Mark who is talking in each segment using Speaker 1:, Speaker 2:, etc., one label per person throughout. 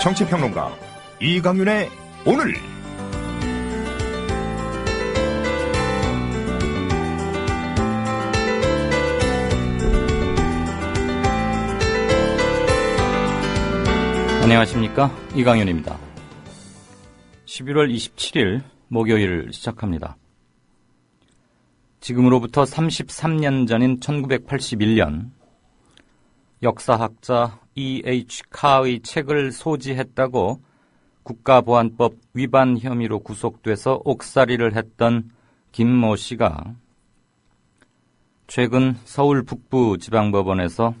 Speaker 1: 정치평론가 이강윤의 오늘.
Speaker 2: 안녕하십니까, 이강윤입니다. 11월 27일 목요일을 시작합니다. 지금으로부터 33년 전인 1981년 역사학자 E.H. 카의 책을 소지했다고 국가보안법 위반 혐의로 구속돼서 옥살이를 했던 김모 씨가 최근 서울 북부지방법원에서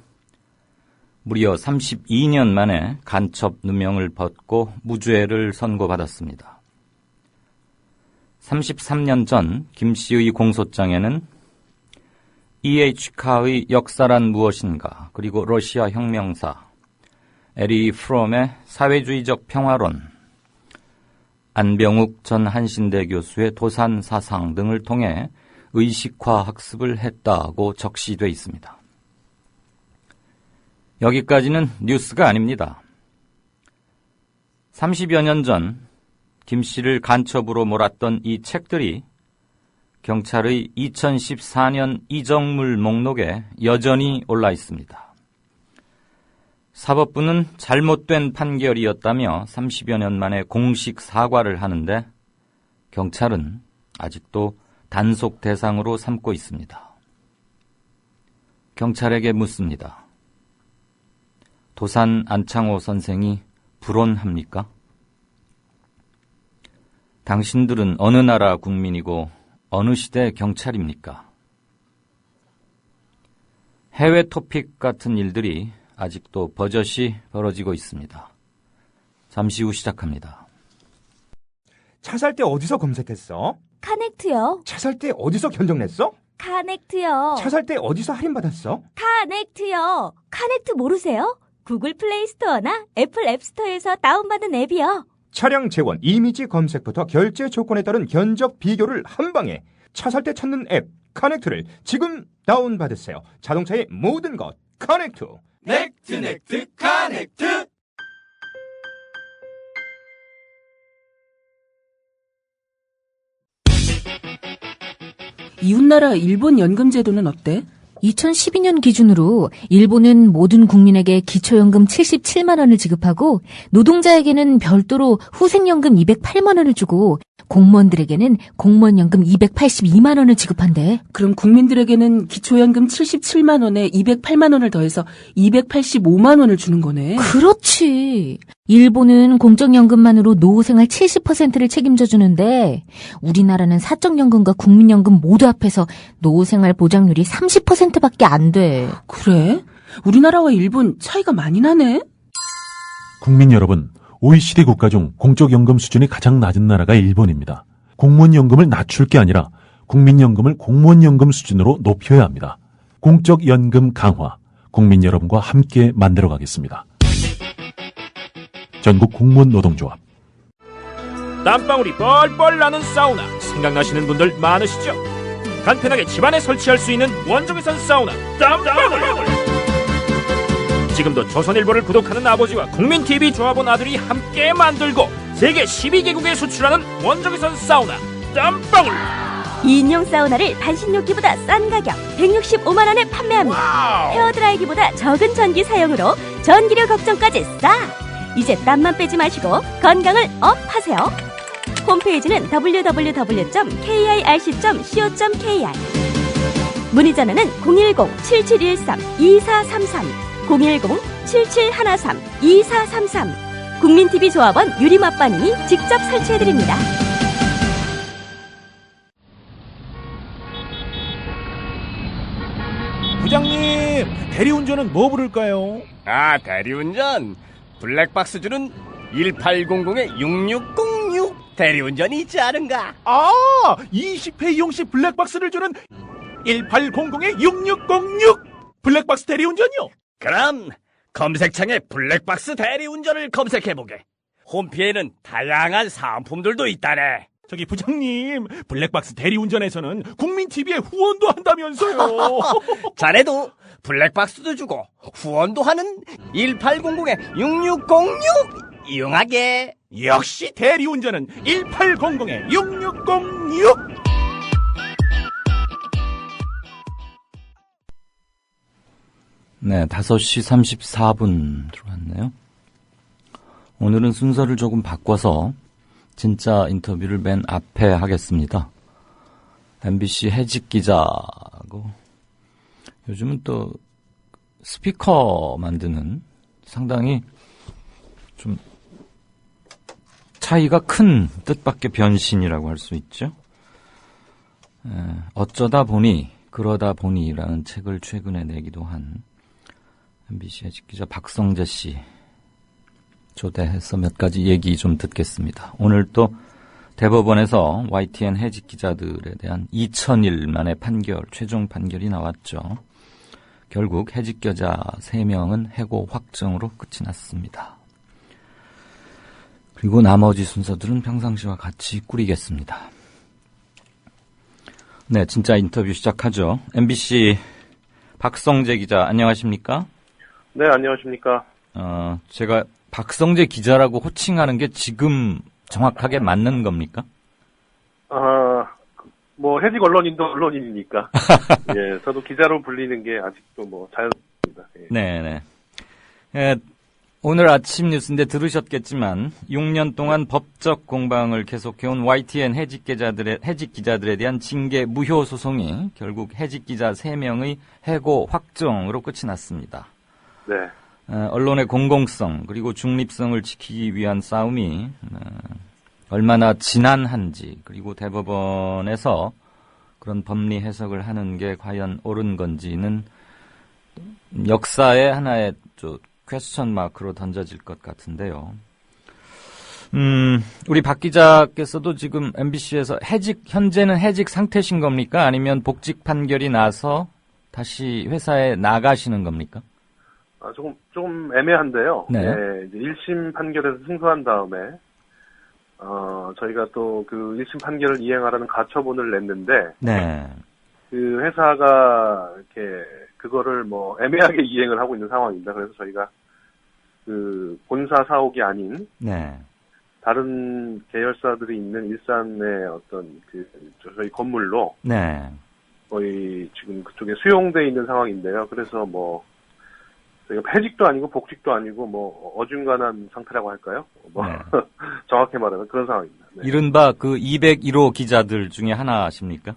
Speaker 2: 무려 32년 만에 간첩 누명을 벗고 무죄를 선고받았습니다. 33년 전 김 씨의 공소장에는 E.H. 카의 역사란 무엇인가, 그리고 러시아 혁명사, 에리 프롬의 사회주의적 평화론, 안병욱 전 한신대 교수의 도산 사상 등을 통해 의식화 학습을 했다고 적시되어 있습니다. 여기까지는 뉴스가 아닙니다. 30여 년 전 김 씨를 간첩으로 몰았던 이 책들이 경찰의 2014년 이정물 목록에 여전히 올라 있습니다. 사법부는 잘못된 판결이었다며 30여 년 만에 공식 사과를 하는데 경찰은 아직도 단속 대상으로 삼고 있습니다. 경찰에게 묻습니다. 도산 안창호 선생이 불온합니까? 당신들은 어느 나라 국민이고 어느 시대 경찰입니까? 해외 토픽 같은 일들이 아직도 버젓이 벌어지고 있습니다. 잠시 후 시작합니다.
Speaker 1: 차 살 때 어디서 검색했어?
Speaker 3: 카넥트요.
Speaker 1: 차 살 때 어디서 견적냈어?
Speaker 3: 카넥트요.
Speaker 1: 차 살 때 어디서 할인받았어?
Speaker 3: 카넥트요. 카넥트 모르세요? 구글 플레이 스토어나 애플 앱스토어에서 다운받은 앱이요.
Speaker 1: 차량 재원, 이미지 검색부터 결제 조건에 따른 견적 비교를 한 방에 차 살 때 찾는 앱 카넥트를 지금 다운받으세요. 자동차의 모든 것 카넥트.
Speaker 4: 넥트 카넥트.
Speaker 5: 이웃나라 일본 연금 제도는 어때?
Speaker 6: 2012년 기준으로 일본은 모든 국민에게 기초연금 77만 원을 지급하고 노동자에게는 별도로 후생연금 208만 원을 주고 공무원들에게는 공무원연금 282만 원을 지급한대.
Speaker 5: 그럼 국민들에게는 기초연금 77만 원에 208만 원을 더해서 285만 원을 주는 거네.
Speaker 6: 그렇지. 일본은 공적연금만으로 노후생활 70%를 책임져 주는데 우리나라는 사적연금과 국민연금 모두 합해서 노후생활 보장률이 30%밖에 안 돼.
Speaker 5: 그래? 우리나라와 일본 차이가 많이 나네?
Speaker 7: 국민 여러분, OECD 국가 중 공적연금 수준이 가장 낮은 나라가 일본입니다. 공무원연금을 낮출 게 아니라 국민연금을 공무원연금 수준으로 높여야 합니다. 공적연금 강화, 국민 여러분과 함께 만들어가겠습니다. 전국 공무원 노동조합.
Speaker 4: 땀방울이 뻘뻘 나는 사우나 생각나시는 분들 많으시죠? 간편하게 집안에 설치할 수 있는 원적외선 사우나 땀방울. 지금도 조선일보를 구독하는 아버지와 국민TV 조합원 아들이 함께 만들고 세계 12개국에 수출하는 원적외선 사우나 땀방울.
Speaker 3: 2인용 사우나를 반신욕기보다 싼 가격 165만 원에 판매합니다.
Speaker 4: 와우.
Speaker 3: 헤어드라이기보다 적은 전기 사용으로 전기료 걱정까지 싸. 이제 땀만 빼지 마시고 건강을 업하세요. 홈페이지는 www.kirc.co.kr. 문의 전화는 010-7713-2433, 010-7713-2433. 국민TV 조합원 유리맛바님이 직접 설치해드립니다.
Speaker 4: 부장님, 대리운전은 뭐 부를까요?
Speaker 8: 아, 대리운전 블랙박스 주는 1800-6606 대리운전이 있지 않은가?
Speaker 4: 아, 20회 이용시 블랙박스를 주는 1800-6606 블랙박스 대리운전이요?
Speaker 8: 그럼 검색창에 블랙박스 대리운전을 검색해보게. 홈피에는 다양한 사은품들도 있다네.
Speaker 4: 저기 부장님, 블랙박스 대리운전에서는 국민TV에 후원도 한다면서요.
Speaker 8: 자네도 블랙박스도 주고 후원도 하는 1800-6606 이용하게.
Speaker 9: 역시 대리운전은 1800-6606.
Speaker 2: 네, 5시 34분 들어왔네요. 오늘은 순서를 조금 바꿔서 진짜 인터뷰를 맨 앞에 하겠습니다. MBC 해직 기자하고 요즘은 또 스피커 만드는 상당히 좀 차이가 큰 뜻밖의 변신이라고 할 수 있죠. 어쩌다 보니 그러다 보니라는 책을 최근에 내기도 한 MBC 해직 기자 박성재 씨 초대해서 몇 가지 얘기 좀 듣겠습니다. 오늘 또 대법원에서 YTN 해직 기자들에 대한 2000일 만의 판결, 최종 판결이 나왔죠. 결국 해직 기자 3명은 해고 확정으로 끝이 났습니다. 그리고 나머지 순서들은 평상시와 같이 꾸리겠습니다. 네, 진짜 인터뷰 시작하죠. MBC 박성재 기자, 안녕하십니까?
Speaker 10: 네, 안녕하십니까?
Speaker 2: 제가 박성재 기자라고 호칭하는 게 지금 정확하게 맞는 겁니까?
Speaker 10: 뭐 해직 언론인도 언론인이니까. 예, 저도 기자로 불리는 게 아직도 뭐 자연스럽습니다. 예.
Speaker 2: 네네. 오늘 아침 뉴스인데 들으셨겠지만 6년 동안 법적 공방을 계속해온 YTN 해직 기자들에 대한 징계 무효 소송이 결국 해직 기자 3명의 해고 확정으로 끝이 났습니다.
Speaker 10: 네.
Speaker 2: 언론의 공공성 그리고 중립성을 지키기 위한 싸움이 얼마나 진한한지 그리고 대법원에서 그런 법리 해석을 하는 게 과연 옳은 건지는 역사의 하나의 퀘스천 마크로 던져질 것 같은데요. 우리 박 기자께서도 지금 MBC에서 현재는 해직 상태신 겁니까? 아니면 복직 판결이 나서 다시 회사에 나가시는 겁니까?
Speaker 10: 조금 애매한데요.
Speaker 2: 네.
Speaker 10: 네, 이제 1심 판결에서 승소한 다음에, 저희가 또 그 1심 판결을 이행하라는 가처분을 냈는데,
Speaker 2: 네.
Speaker 10: 그 회사가 이렇게 그거를 뭐 애매하게 이행을 하고 있는 상황입니다. 그래서 저희가 그 본사 사옥이 아닌,
Speaker 2: 네.
Speaker 10: 다른 계열사들이 있는 일산의 어떤 저희 건물로,
Speaker 2: 네.
Speaker 10: 거의 지금 그쪽에 수용돼 있는 상황인데요. 그래서 뭐, 저희가 해직도 아니고 복직도 아니고 뭐 어중간한 상태라고 할까요? 뭐
Speaker 2: 네.
Speaker 10: 정확히 말하면 그런 상황입니다. 네.
Speaker 2: 이른바 그 201호 기자들 중에 하나십니까?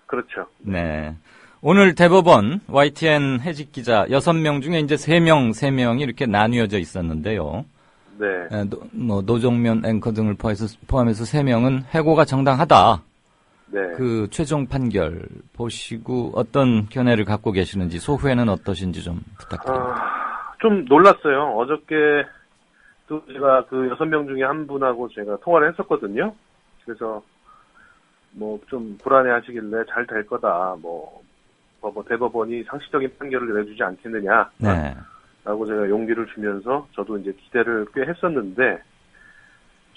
Speaker 10: 그렇죠.
Speaker 2: 네. 오늘 대법원 YTN 해직 기자 6명 중에 이제 3명이 이렇게 나뉘어져 있었는데요.
Speaker 10: 네.
Speaker 2: 노정면 앵커 등을 포함해서 3명은 해고가 정당하다.
Speaker 10: 네.
Speaker 2: 그 최종 판결 보시고 어떤 견해를 갖고 계시는지 소후에는 어떠신지 좀 부탁드립니다.
Speaker 10: 좀 놀랐어요. 어저께 또 제가 그 6명 중에 한 분하고 제가 통화를 했었거든요. 그래서 뭐 좀 불안해 하시길래 잘 될 거다. 뭐 대법원이 상식적인 판결을 내주지 않겠느냐.
Speaker 2: 네.
Speaker 10: 라고 제가 용기를 주면서 저도 이제 기대를 꽤 했었는데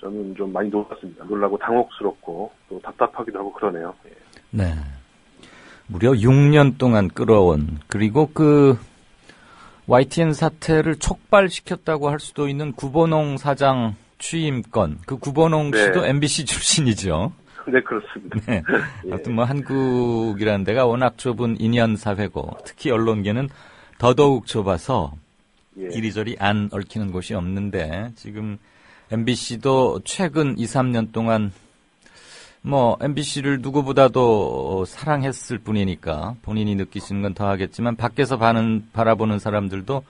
Speaker 10: 저는 좀 많이 놀랐습니다. 놀라고 당혹스럽고 또 답답하기도 하고 그러네요. 예.
Speaker 2: 네. 무려 6년 동안 끌어온 그리고 그 YTN 사태를 촉발시켰다고 할 수도 있는 구본홍 사장 취임건. 그 구본홍
Speaker 10: 네.
Speaker 2: 씨도 MBC 출신이죠.
Speaker 10: 네, 그렇습니다.
Speaker 2: 네.
Speaker 10: 예.
Speaker 2: 아무튼 뭐 한국이라는 데가 워낙 좁은 인연 사회고 특히 언론계는 더더욱 좁아서
Speaker 10: 예.
Speaker 2: 이리저리 안 얽히는 곳이 없는데 지금 MBC도 최근 2, 3년 동안 뭐 MBC를 누구보다도 사랑했을 뿐이니까 본인이 느끼시는 건 더 하겠지만 밖에서 바라보는 사람들도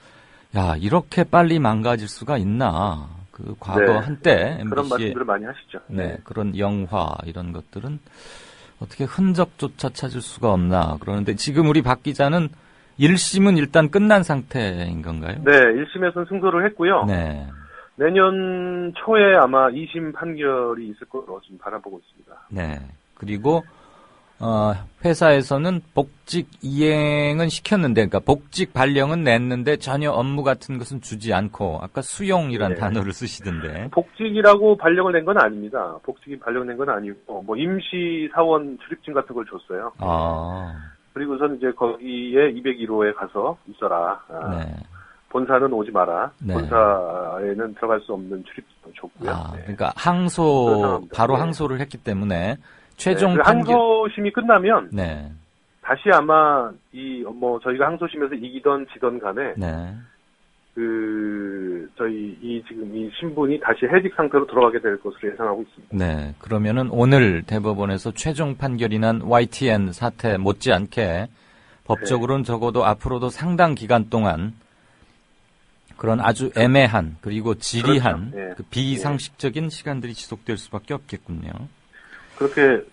Speaker 2: 야 이렇게 빨리 망가질 수가 있나. 그 과거
Speaker 10: 네.
Speaker 2: 한때
Speaker 10: 그런
Speaker 2: MBC의
Speaker 10: 말씀들을 많이 하시죠.
Speaker 2: 네, 그런 영화 이런 것들은 어떻게 흔적조차 찾을 수가 없나. 그러는데 지금 우리 박 기자는 1심은 일단 끝난 상태인 건가요?
Speaker 10: 네, 1심에서는 승소를 했고요.
Speaker 2: 네.
Speaker 10: 내년 초에 아마 2심 판결이 있을 거로 지금 바라보고 있습니다.
Speaker 2: 네. 그리고 회사에서는 복직 이행은 시켰는데, 그러니까 복직 발령은 냈는데 전혀 업무 같은 것은 주지 않고 아까 수용이란
Speaker 10: 네.
Speaker 2: 단어를 쓰시던데.
Speaker 10: 복직이라고 발령을 낸 건 아닙니다. 복직이 발령낸 건 아니고 뭐 임시 사원 출입증 같은 걸 줬어요.
Speaker 2: 아.
Speaker 10: 그리고선 이제 거기에 201호에 가서 있어라.
Speaker 2: 네.
Speaker 10: 본사는 오지 마라.
Speaker 2: 네.
Speaker 10: 본사에는 들어갈 수 없는 출입도 줬고요.
Speaker 2: 아,
Speaker 10: 네.
Speaker 2: 그러니까
Speaker 10: 그렇습니다.
Speaker 2: 바로
Speaker 10: 네.
Speaker 2: 항소를 했기 때문에 최종
Speaker 10: 그
Speaker 2: 판결.
Speaker 10: 항소심이 끝나면
Speaker 2: 네.
Speaker 10: 다시 아마 저희가 항소심에서 이기던 지던 간에
Speaker 2: 네.
Speaker 10: 저희 지금 이 신분이 다시 해직 상태로 돌아가게 될 것으로 예상하고 있습니다.
Speaker 2: 네. 그러면은 오늘 대법원에서 최종 판결이 난 YTN 사태 못지않게 법적으로는 적어도 앞으로도 상당 기간 동안 그런 아주 애매한 그리고 지리한
Speaker 10: 그렇죠. 예.
Speaker 2: 그 비상식적인 시간들이 지속될 수밖에 없겠군요.
Speaker 10: 그렇게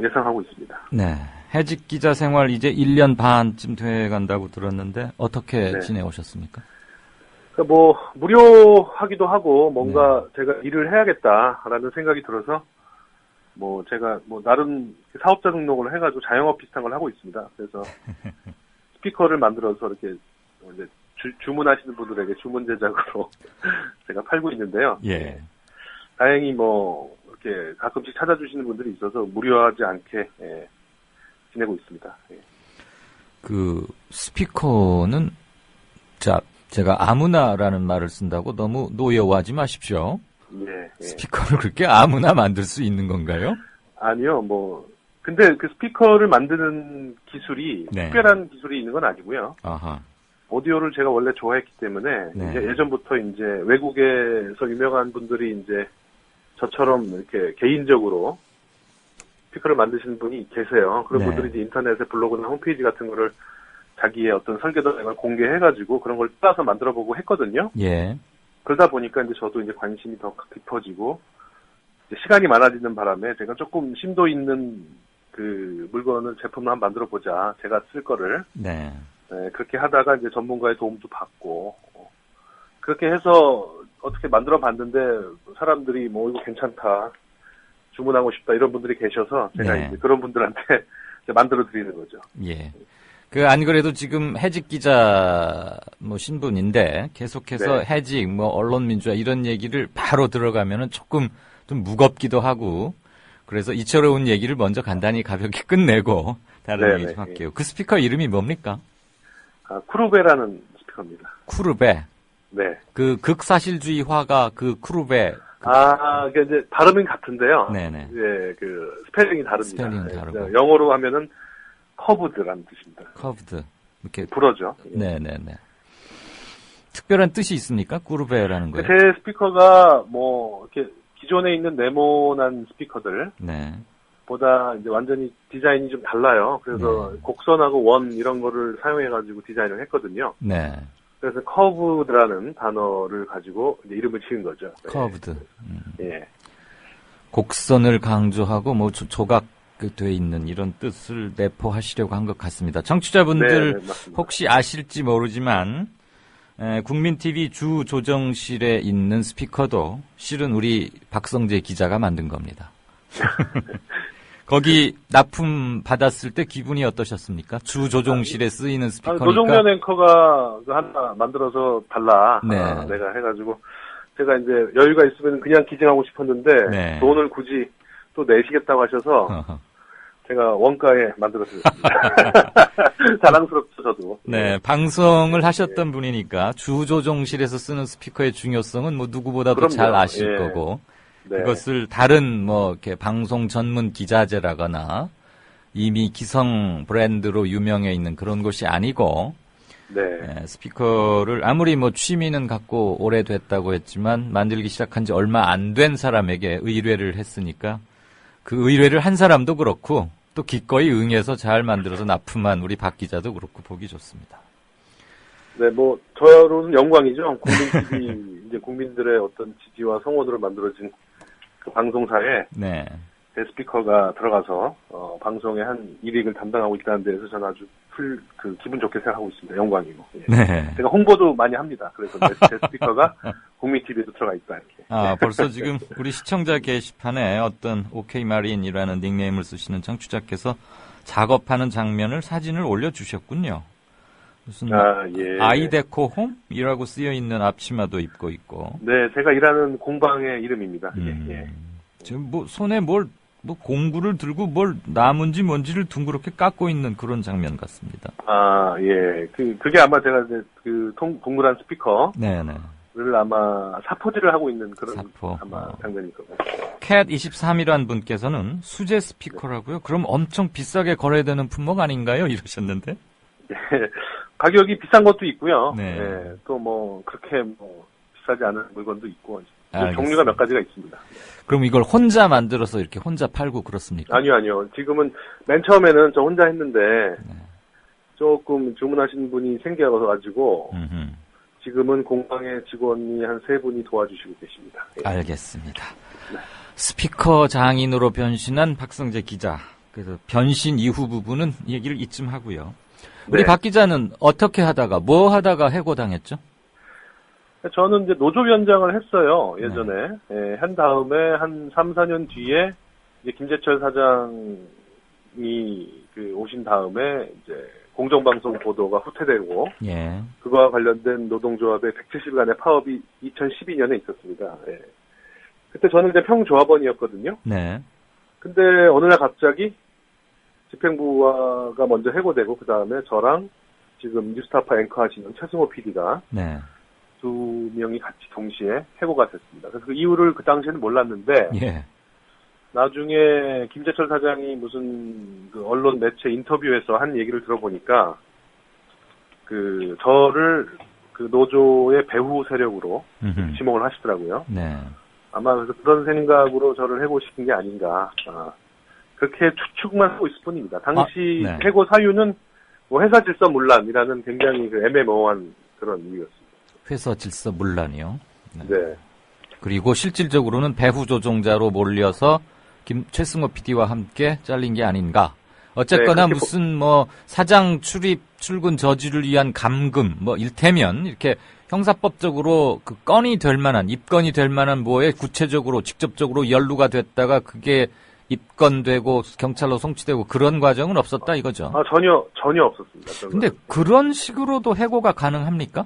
Speaker 10: 예상하고 있습니다.
Speaker 2: 네. 해직 기자 생활 이제 1년 반쯤 돼 간다고 들었는데 어떻게
Speaker 10: 네.
Speaker 2: 지내오셨습니까?
Speaker 10: 그러니까 무료하기도 하고 뭔가 제가 일을 해야겠다라는 생각이 들어서 제가 나름 사업자 등록을 해가지고 자영업 비슷한 걸 하고 있습니다. 그래서 스피커를 만들어서 이렇게 이제 주문하시는 분들에게 주문 제작으로 제가 팔고 있는데요.
Speaker 2: 예.
Speaker 10: 다행히 이렇게 가끔씩 찾아주시는 분들이 있어서 무료하지 않게 지내고 있습니다. 예.
Speaker 2: 그 스피커는 제가 아무나라는 말을 쓴다고 너무 노여워하지 마십시오.
Speaker 10: 예.
Speaker 2: 스피커를 그렇게 아무나 만들 수 있는 건가요?
Speaker 10: 아니요, 근데 그 스피커를 만드는 기술이
Speaker 2: 네.
Speaker 10: 특별한 기술이 있는 건 아니고요.
Speaker 2: 아하.
Speaker 10: 오디오를 제가 원래 좋아했기 때문에
Speaker 2: 네.
Speaker 10: 이제 예전부터 이제 외국에서 유명한 분들이 이제 저처럼 이렇게 개인적으로 스피커를 만드시는 분이 계세요. 그런
Speaker 2: 네.
Speaker 10: 분들이 이제 인터넷에 블로그나 홈페이지 같은 거를 자기의 어떤 설계도를 공개해가지고 그런 걸 따서 만들어보고 했거든요.
Speaker 2: 예.
Speaker 10: 그러다 보니까 이제 저도 이제 관심이 더 깊어지고 이제 시간이 많아지는 바람에 제가 조금 심도 있는 그 물건을 제품을 한번 만들어 보자. 제가 쓸 거를.
Speaker 2: 네.
Speaker 10: 네, 그렇게 하다가 이제 전문가의 도움도 받고 그렇게 해서 어떻게 만들어 봤는데 사람들이 이거 괜찮다. 주문하고 싶다. 이런 분들이 계셔서 제가
Speaker 2: 네.
Speaker 10: 이제 그런 분들한테 이제 만들어 드리는 거죠.
Speaker 2: 예. 안 그래도 지금 해직 기자 신분인데 계속해서
Speaker 10: 네.
Speaker 2: 해직 언론 민주화 이런 얘기를 바로 들어가면은 조금 좀 무겁기도 하고 그래서 이철로운 얘기를 먼저 간단히 가볍게 끝내고 다른
Speaker 10: 네네.
Speaker 2: 얘기 좀 할게요. 그 스피커 이름이 뭡니까?
Speaker 10: 쿠르베라는 스피커입니다.
Speaker 2: 쿠르베.
Speaker 10: 네.
Speaker 2: 그 극사실주의화가 그 쿠르베.
Speaker 10: 그러니까 이제 발음은 같은데요.
Speaker 2: 네네.
Speaker 10: 예, 그 스펠링이 다릅니다.
Speaker 2: 스펠링은 다르고.
Speaker 10: 영어로 하면은 커브드라는 뜻입니다.
Speaker 2: 커브드. 이렇게.
Speaker 10: 불어죠.
Speaker 2: 네네네. 특별한 뜻이 있습니까? 쿠르베라는 거예요.
Speaker 10: 제 스피커가 이렇게 기존에 있는 네모난 스피커들.
Speaker 2: 네.
Speaker 10: 보다 이제 완전히 디자인이 좀 달라요. 그래서
Speaker 2: 네.
Speaker 10: 곡선하고 원 이런 거를 사용해가지고 디자인을 했거든요.
Speaker 2: 네.
Speaker 10: 그래서 커브드라는 단어를 가지고 이제 이름을 지은 거죠. 네.
Speaker 2: 커브드.
Speaker 10: 예.
Speaker 2: 곡선을 강조하고 조각 돼 있는 이런 뜻을 내포하시려고 한 것 같습니다. 청취자분들
Speaker 10: 네, 맞습니다.
Speaker 2: 혹시 아실지 모르지만 국민TV 주 조정실에 있는 스피커도 실은 우리 박성재 기자가 만든 겁니다. 거기 납품 받았을 때 기분이 어떠셨습니까? 주 조종실에 쓰이는 스피커니까.
Speaker 10: 노종면 앵커가 하나 만들어서 달라.
Speaker 2: 네.
Speaker 10: 내가 해가지고 제가 이제 여유가 있으면 그냥 기증하고 싶었는데
Speaker 2: 네.
Speaker 10: 돈을 굳이 또 내시겠다고 하셔서 제가 원가에 만들었습니다. 자랑스럽죠, 저도.
Speaker 2: 네, 방송을 하셨던 분이니까 주 조종실에서 쓰는 스피커의 중요성은 누구보다도
Speaker 10: 그럼요.
Speaker 2: 잘 아실
Speaker 10: 예.
Speaker 2: 거고.
Speaker 10: 네.
Speaker 2: 그것을 다른 이렇게 방송 전문 기자재라거나 이미 기성 브랜드로 유명해 있는 그런 곳이 아니고
Speaker 10: 네.
Speaker 2: 스피커를 아무리 취미는 갖고 오래됐다고 했지만 만들기 시작한 지 얼마 안 된 사람에게 의뢰를 했으니까 그 의뢰를 한 사람도 그렇고 또 기꺼이 응해서 잘 만들어서 납품한 우리 박 기자도 그렇고 보기 좋습니다.
Speaker 10: 네, 저로는 영광이죠. 국민TV 이제 국민들의 어떤 지지와 성원으로 만들어진 그 방송사에
Speaker 2: 네.
Speaker 10: 제 스피커가 들어가서 방송의 한 일익을 담당하고 있다는 데에서 저는 아주 기분 좋게 생각하고 있습니다. 영광이고. 예.
Speaker 2: 네.
Speaker 10: 제가 홍보도 많이 합니다. 그래서 제 스피커가 국민TV에도 들어가 있다 이렇게.
Speaker 2: 벌써 지금 우리 시청자 게시판에 어떤 OK마린이라는 닉네임을 쓰시는 청취자께서 작업하는 장면을 사진을 올려주셨군요. 무슨
Speaker 10: 예.
Speaker 2: 아이데코홈이라고 쓰여 있는 앞치마도 입고 있고.
Speaker 10: 네, 제가 일하는 공방의 이름입니다. 예.
Speaker 2: 지금 손에 뭘 뭐 공구를 들고 뭘 나무인지 뭔지를 둥그렇게 깎고 있는 그런 장면 같습니다.
Speaker 10: 아, 예. 그게 아마 제가 이제 동그란 스피커.
Speaker 2: 네네.
Speaker 10: 를 아마 사포질을 하고 있는 그런
Speaker 2: 사포.
Speaker 10: 아마 장면일 거고.
Speaker 2: cat23이란 분께서는 수제 스피커라고요? 그럼 엄청 비싸게 거래되는 품목 아닌가요? 이러셨는데.
Speaker 10: 예. 가격이 비싼 것도 있고요.
Speaker 2: 네.
Speaker 10: 예. 또 뭐 그렇게 뭐 비싸지 않은 물건도 있고
Speaker 2: 알겠습니다.
Speaker 10: 종류가 몇 가지가 있습니다.
Speaker 2: 그럼 이걸 혼자 만들어서 이렇게 혼자 팔고 그렇습니까?
Speaker 10: 아니요. 지금은 맨 처음에는 저 혼자 했는데 조금 주문하신 분이 생겨가지고 지금은 공방에 직원이 한 3분이 도와주시고 계십니다. 예.
Speaker 2: 알겠습니다. 스피커 장인으로 변신한 박성재 기자. 그래서 변신 이후 부분은 얘기를 이쯤 하고요. 우리
Speaker 10: 네.
Speaker 2: 박 기자는 어떻게 하다가 뭐 하다가 해고당했죠?
Speaker 10: 저는 이제 노조위원장을 했어요, 예전에. 예, 한 다음에 한 3, 4년 뒤에 이제 김재철 사장이 오신 다음에 이제 공정방송 보도가 후퇴되고,
Speaker 2: 예.
Speaker 10: 그거와 관련된 노동조합의 170일간의 파업이 2012년에 있었습니다. 예. 그때 저는 이제 평조합원이었거든요.
Speaker 2: 네.
Speaker 10: 근데 어느 날 갑자기 집행부가 먼저 해고되고, 그 다음에 저랑 지금 뉴스타파 앵커 하시는 최승호 PD가
Speaker 2: 네.
Speaker 10: 2명이 같이 동시에 해고가 됐습니다. 그래서 그 이유를 그 당시에는 몰랐는데,
Speaker 2: 예.
Speaker 10: 나중에 김재철 사장이 무슨 그 언론 매체 인터뷰에서 한 얘기를 들어보니까, 저를 그 노조의 배후 세력으로 지목을 하시더라고요.
Speaker 2: 네.
Speaker 10: 아마 그래서 그런 생각으로 저를 해고시킨 게 아닌가. 그렇게 추측만 하고 있을 뿐입니다. 당시
Speaker 2: 네.
Speaker 10: 해고 사유는 뭐 회사 질서 문란이라는 굉장히 애매모호한 그런 이유였습니다.
Speaker 2: 회사 질서 문란이요.
Speaker 10: 네.
Speaker 2: 그리고 실질적으로는 배후 조종자로 몰려서 최승호 PD와 함께 잘린 게 아닌가. 어쨌거나
Speaker 10: 네,
Speaker 2: 무슨 사장 출근 저지를 위한 감금 일테면 이렇게 형사법적으로 그 건이 될 만한 입건이 될 만한 뭐에 구체적으로 직접적으로 연루가 됐다가 그게 입건되고 경찰로 송치되고 그런 과정은 없었다 이거죠.
Speaker 10: 전혀 없었습니다.
Speaker 2: 근데 그런 식으로도 해고가 가능합니까?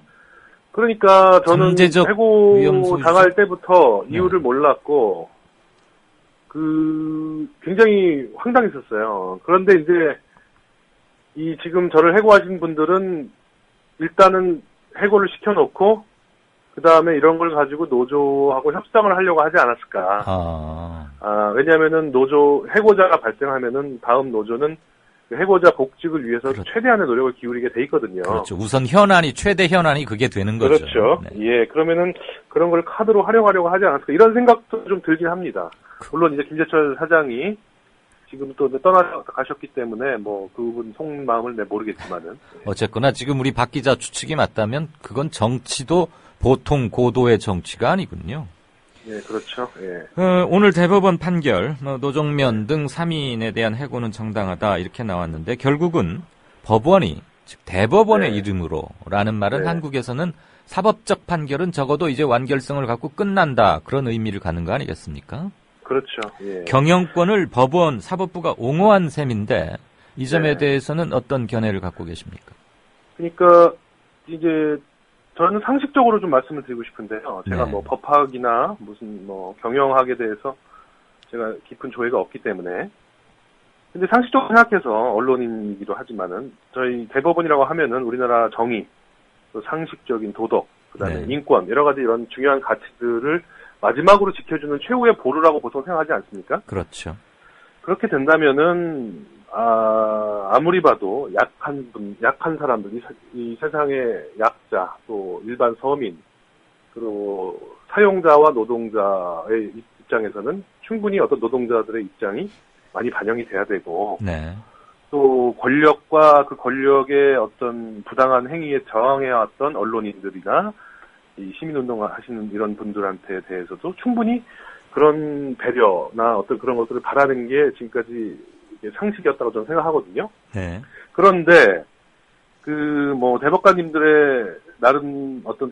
Speaker 10: 그러니까 저는
Speaker 2: 강제적
Speaker 10: 해고
Speaker 2: 위험소유자?
Speaker 10: 당할 때부터
Speaker 2: 네.
Speaker 10: 이유를 몰랐고 굉장히 황당했었어요. 그런데 이제 지금 저를 해고하신 분들은 일단은 해고를 시켜놓고 그 다음에 이런 걸 가지고 노조하고 협상을 하려고 하지 않았을까. 왜냐하면은 해고자가 발생하면은 다음 노조는 해고자 복직을 위해서
Speaker 2: 그렇죠.
Speaker 10: 최대한의 노력을 기울이게 돼 있거든요.
Speaker 2: 그렇죠. 우선 최대 현안이 그게 되는 거죠.
Speaker 10: 그렇죠.
Speaker 2: 네.
Speaker 10: 예, 그러면은 그런 걸 카드로 활용하려고 하지 않았을까 이런 생각도 좀 들긴 합니다. 물론 이제 김재철 사장이 지금 또 떠나가셨기 때문에 그분 속마음을 모르겠지만은.
Speaker 2: 어쨌거나 지금 우리 박 기자 추측이 맞다면 그건 정치도 보통 고도의 정치가 아니군요.
Speaker 10: 예, 그렇죠. 예.
Speaker 2: 오늘 대법원 판결, 노정면 등 3인에 대한 해고는 정당하다 이렇게 나왔는데 결국은 법원이 즉 대법원의 이름으로라는 말은 한국에서는 사법적 판결은 적어도 이제 완결성을 갖고 끝난다 그런 의미를 갖는 거 아니겠습니까?
Speaker 10: 그렇죠. 예.
Speaker 2: 경영권을 법원 사법부가 옹호한 셈인데 이 점에 대해서는 어떤 견해를 갖고 계십니까?
Speaker 10: 그러니까 이제 저는 상식적으로 좀 말씀을 드리고 싶은데요. 제가 법학이나 무슨 경영학에 대해서 제가 깊은 조예가 없기 때문에. 근데 상식적으로 생각해서 언론인이기도 하지만은 저희 대법원이라고 하면은 우리나라 정의, 또 상식적인 도덕, 그다음에 인권 여러 가지 이런 중요한 가치들을 마지막으로 지켜주는 최후의 보루라고 보통 생각하지 않습니까?
Speaker 2: 그렇죠.
Speaker 10: 그렇게 된다면은 아무리 봐도 약한 사람들, 이 세상의 약자, 또 일반 서민, 그리고 사용자와 노동자의 입장에서는 충분히 어떤 노동자들의 입장이 많이 반영이 돼야 되고, 또 권력과 그 권력의 어떤 부당한 행위에 저항해왔던 언론인들이나 이 시민운동 하시는 이런 분들한테 대해서도 충분히 그런 배려나 어떤 그런 것들을 바라는 게 지금까지 상식이었다고 저는 생각하거든요. 그런데 대법관님들의 나름 어떤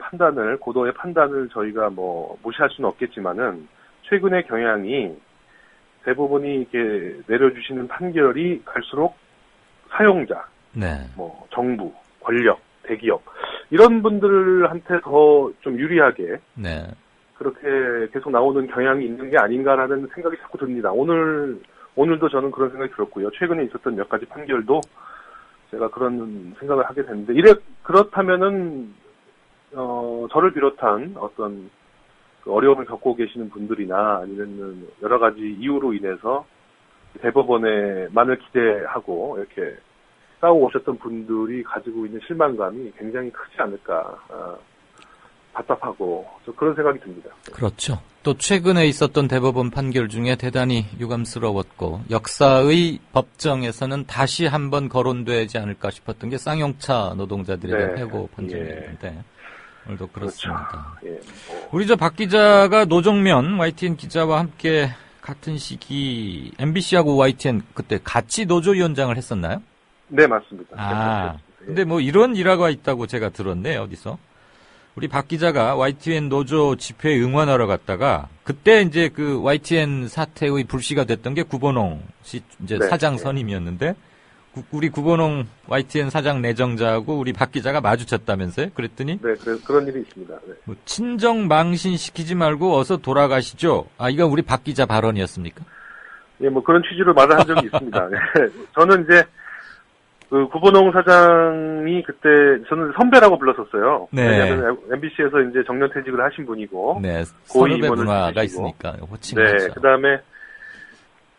Speaker 10: 고도의 판단을 저희가 무시할 수는 없겠지만은 최근의 경향이 대법원이 이렇게 내려주시는 판결이 갈수록 사용자, 정부, 권력, 대기업 이런 분들한테 더 좀 유리하게 그렇게 계속 나오는 경향이 있는 게 아닌가라는 생각이 자꾸 듭니다. 오늘도 저는 그런 생각이 들었고요. 최근에 있었던 몇 가지 판결도 제가 그런 생각을 하게 됐는데, 그렇다면은, 저를 비롯한 어떤 그 어려움을 겪고 계시는 분들이나 아니면은 여러 가지 이유로 인해서 대법원에만을 기대하고 이렇게 싸워오셨던 분들이 가지고 있는 실망감이 굉장히 크지 않을까, 답답하고 그런 생각이 듭니다.
Speaker 2: 그렇죠. 또 최근에 있었던 대법원 판결 중에 대단히 유감스러웠고 역사의 법정에서는 다시 한번 거론되지 않을까 싶었던 게 쌍용차 노동자들에 대한 해고 판결이었는데 오늘도 그렇습니다.
Speaker 10: 그렇죠. 예.
Speaker 2: 우리 저 박 기자가 노정면 YTN 기자와 함께 같은 시기 MBC하고 YTN 그때 같이 노조위원장을 했었나요?
Speaker 10: 네, 맞습니다.
Speaker 2: 근데 뭐 이런 일화가 있다고 제가 들었네, 어디서. 우리 박 기자가 YTN 노조 집회에 응원하러 갔다가 그때 이제 그 YTN 사태의 불씨가 됐던 게 구본홍 씨 이제 사장 선임이었는데 우리 구본홍 YTN 사장 내정자하고 우리 박 기자가 마주쳤다면서요? 그랬더니
Speaker 10: 네, 그런 일이 있습니다. 네.
Speaker 2: 뭐 친정 망신 시키지 말고 어서 돌아가시죠. 이거 우리 박 기자 발언이었습니까?
Speaker 10: 예, 뭐 그런 취지로 말을 한 적이 있습니다. 네. 저는 이제 그 구본홍 사장이 그때 저는 선배라고 불렀었어요.
Speaker 2: 네.
Speaker 10: 왜냐하면 MBC에서 이제 정년퇴직을 하신 분이고,
Speaker 2: 네,
Speaker 10: 고위
Speaker 2: 선후배
Speaker 10: 임원을
Speaker 2: 문화가
Speaker 10: 지내시고.
Speaker 2: 있으니까 호칭하죠.
Speaker 10: 네, 그다음에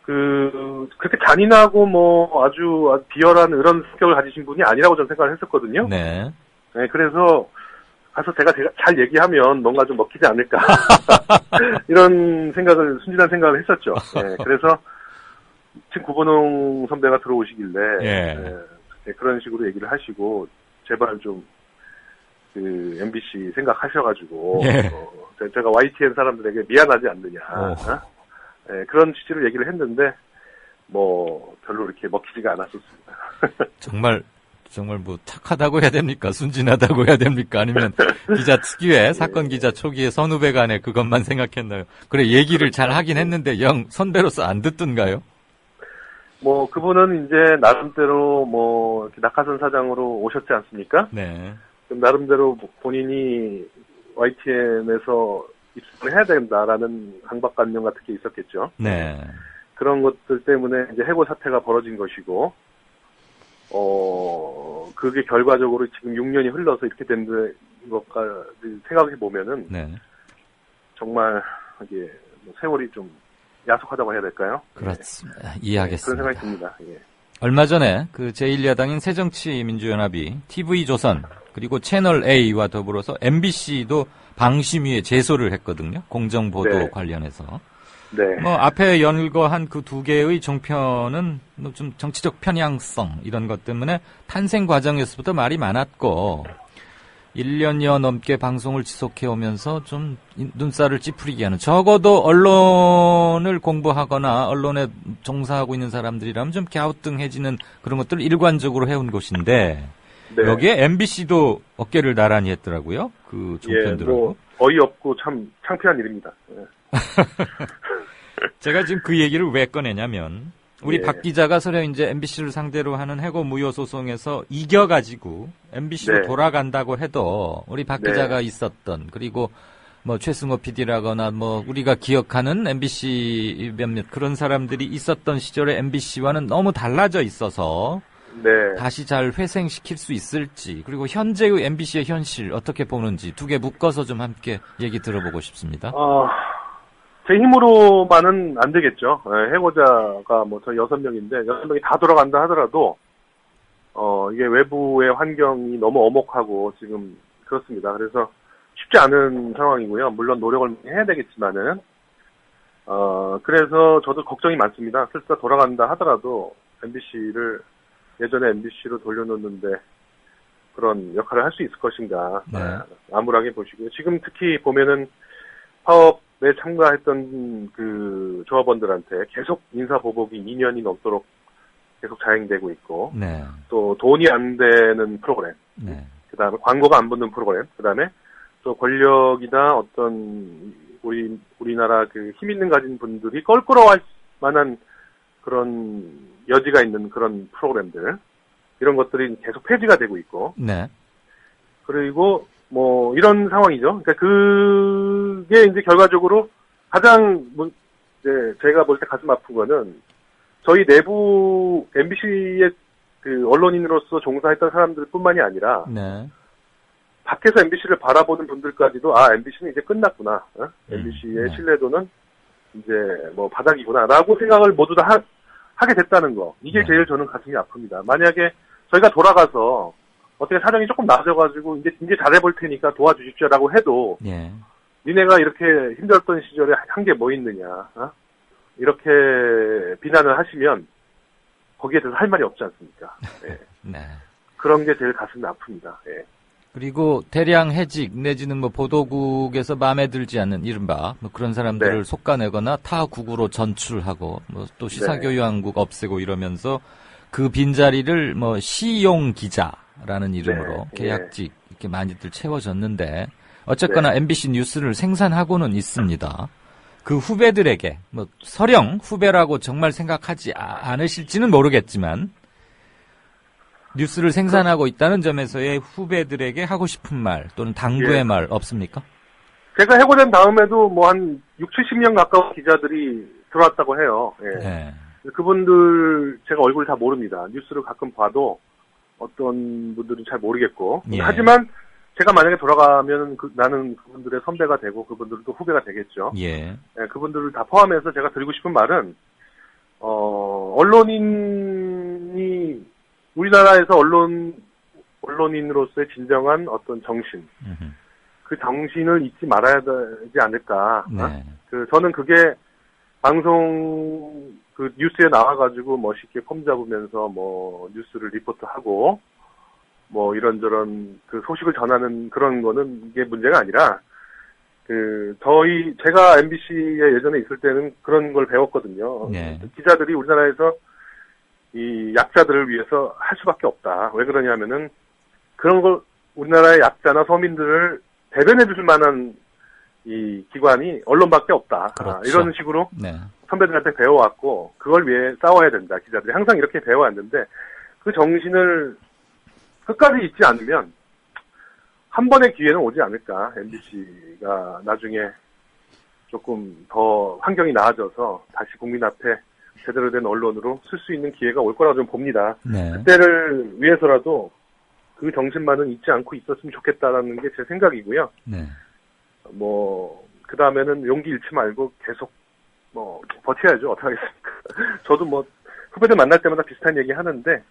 Speaker 10: 그렇게 잔인하고 뭐 아주 비열한 이런 성격을 가지신 분이 아니라고 저는 생각을 했었거든요.
Speaker 2: 네.
Speaker 10: 네, 그래서 가서 제가 잘 얘기하면 뭔가 좀 먹히지 않을까 이런 생각을 순진한 생각을 했었죠. 네, 그래서 지금 구본홍 선배가 들어오시길래 네, 그런 식으로 얘기를 하시고 제발 좀 그 MBC 생각하셔가지고 제가 YTN 사람들에게 미안하지 않느냐 네, 그런 취지로 얘기를 했는데 뭐 별로 이렇게 먹히지가 않았었습니다.
Speaker 2: 정말 뭐 착하다고 해야 됩니까? 순진하다고 해야 됩니까? 아니면 기자 특유의 사건 기자 초기에 선후배 간에 그것만 생각했나요? 그래 얘기를 잘 하긴 했는데 영 선배로서 안 듣던가요?
Speaker 10: 뭐 그분은 이제 나름대로 뭐 이렇게 낙하산 사장으로 오셨지 않습니까?
Speaker 2: 네.
Speaker 10: 그럼 나름대로 본인이 YTN에서 입사를 해야 된다라는 강박관념 같은 게 있었겠죠.
Speaker 2: 네.
Speaker 10: 그런 것들 때문에 이제 해고 사태가 벌어진 것이고, 그게 결과적으로 지금 6년이 흘러서 이렇게 된 것까지 생각해 보면은 정말 이게 세월이 좀 야속하다고 해야 될까요?
Speaker 2: 그렇습니다. 이해하겠습니다.
Speaker 10: 그런 생각이 듭니다. 예.
Speaker 2: 얼마 전에 그 제1야당인 새정치민주연합이 TV조선 그리고 채널A와 더불어서 MBC도 방심위에 제소를 했거든요. 공정보도 관련해서.
Speaker 10: 네.
Speaker 2: 뭐 앞에 연거한 그 두 개의 종편은 뭐 좀 정치적 편향성 이런 것 때문에 탄생 과정에서부터 말이 많았고 1년여 넘게 방송을 지속해 오면서 좀 눈살을 찌푸리게 하는 적어도 언론을 공부하거나 언론에 종사하고 있는 사람들이라면 좀 갸우뚱해지는 그런 것들을 일관적으로 해온 곳인데 여기에 MBC도 어깨를 나란히 했더라고요. 그 종편들하고.
Speaker 10: 뭐 어이없고 참 창피한 일입니다.
Speaker 2: 제가 지금 그 얘기를 왜 꺼내냐면 우리 박 기자가 설령 이제 MBC를 상대로 하는 해고 무효 소송에서 이겨가지고 MBC로 돌아간다고 해도 우리 박 기자가 있었던 그리고 뭐 최승호 PD라거나 뭐 우리가 기억하는 MBC 몇몇 그런 사람들이 있었던 시절의 MBC와는 너무 달라져 있어서 다시 잘 회생시킬 수 있을지 그리고 현재의 MBC의 현실 어떻게 보는지 두 개 묶어서 좀 함께 얘기 들어보고 싶습니다.
Speaker 10: 제 힘으로만은 안 되겠죠. 해고자가 뭐 저희 6명인데 6명이 다 돌아간다 하더라도 이게 외부의 환경이 너무 엄혹하고 지금 그렇습니다. 그래서 쉽지 않은 상황이고요. 물론 노력을 해야 되겠지만은 그래서 저도 걱정이 많습니다. 설사 돌아간다 하더라도 MBC를 예전에 MBC로 돌려놓는데 그런 역할을 할 수 있을 것인가 암울하게 보시고요. 지금 특히 보면은 파업에 참가했던 그 조합원들한테 계속 인사보복이 2년이 넘도록 계속 자행되고 있고 또 돈이 안 되는 프로그램 그다음에 광고가 안 붙는 프로그램 그다음에 또 권력이나 어떤 우리나라 그 힘 있는 가진 분들이 껄끄러워할 만한 그런 여지가 있는 그런 프로그램들 이런 것들이 계속 폐지가 되고 있고 그리고 뭐 이런 상황이죠. 그러니까 그게 이제 결과적으로 가장 이제 제가 볼 때 가슴 아픈 거는 저희 내부 MBC의 그 언론인으로서 종사했던 사람들뿐만이 아니라
Speaker 2: 네.
Speaker 10: 밖에서 MBC를 바라보는 분들까지도 MBC는 이제 끝났구나. MBC의 신뢰도는 이제 뭐 바닥이구나라고 생각을 모두 다 하게 됐다는 거. 이게 제일 저는 가슴이 아픕니다. 만약에 저희가 돌아가서 어떻게 사정이 조금 나아져가지고 이제 잘해볼 테니까 도와주십시오라고 해도 니네가 이렇게 힘들었던 시절에 한 게 뭐 있느냐. 이렇게 비난을 하시면 거기에 대해서 할 말이 없지 않습니까? 예.
Speaker 2: 네.
Speaker 10: 그런 게 제일 가슴이 아픕니다. 예.
Speaker 2: 그리고 대량 해직 내지는 뭐 보도국에서 마음에 들지 않는 이른바 뭐 그런 사람들을 솎아내거나 타 국으로 전출하고 뭐 또 시사교양국 없애고 이러면서 그 빈자리를 뭐 시용 기자라는 이름으로 계약직 이렇게 많이들 채워졌는데 어쨌거나 MBC 뉴스를 생산하고는 있습니다. 그 후배들에게 뭐 설령 후배라고 정말 생각하지 않으실지는 모르겠지만 뉴스를 생산하고 있다는 점에서의 후배들에게 하고 싶은 말 또는 당부의 말 없습니까?
Speaker 10: 제가 해고된 다음에도 뭐 한 60-70년 가까운 기자들이 들어왔다고 해요. 예. 그분들 제가 얼굴 다 모릅니다. 뉴스를 가끔 봐도 어떤 분들은 잘 모르겠고. 하지만 제가 만약에 돌아가면 나는 그분들의 선배가 되고 그분들도 후배가 되겠죠. 그분들을 다 포함해서 제가 드리고 싶은 말은 언론인이 우리나라에서 언론인으로서의 진정한 어떤 정신, 그 정신을 잊지 말아야 되지 않을까. 저는 그게 방송 그 뉴스에 나와가지고 멋있게 폼 잡으면서 뭐 뉴스를 리포트하고 뭐 이런저런 그 소식을 전하는 그런 거는 이게 문제가 아니라 제가 MBC에 예전에 있을 때는 그런 걸 배웠거든요. 기자들이 우리나라에서 이 약자들을 위해서 할 수밖에 없다. 왜 그러냐면은 그런 걸 우리나라의 약자나 서민들을 대변해 줄 만한 이 기관이 언론밖에 없다. 이런 식으로 선배들한테 배워왔고 그걸 위해 싸워야 된다. 기자들이 항상 이렇게 배워왔는데 그 정신을 끝까지 잊지 않으면 한 번의 기회는 오지 않을까. MBC가 나중에 조금 더 환경이 나아져서 다시 국민 앞에 제대로 된 언론으로 쓸 수 있는 기회가 올 거라고 좀 봅니다. 그때를 위해서라도 그 정신만은 잊지 않고 있었으면 좋겠다라는 게 제 생각이고요. 뭐 그 다음에는 용기 잃지 말고 계속 뭐 버텨야죠. 어떡하겠습니까? 저도 뭐 후배들 만날 때마다 비슷한 얘기 하는데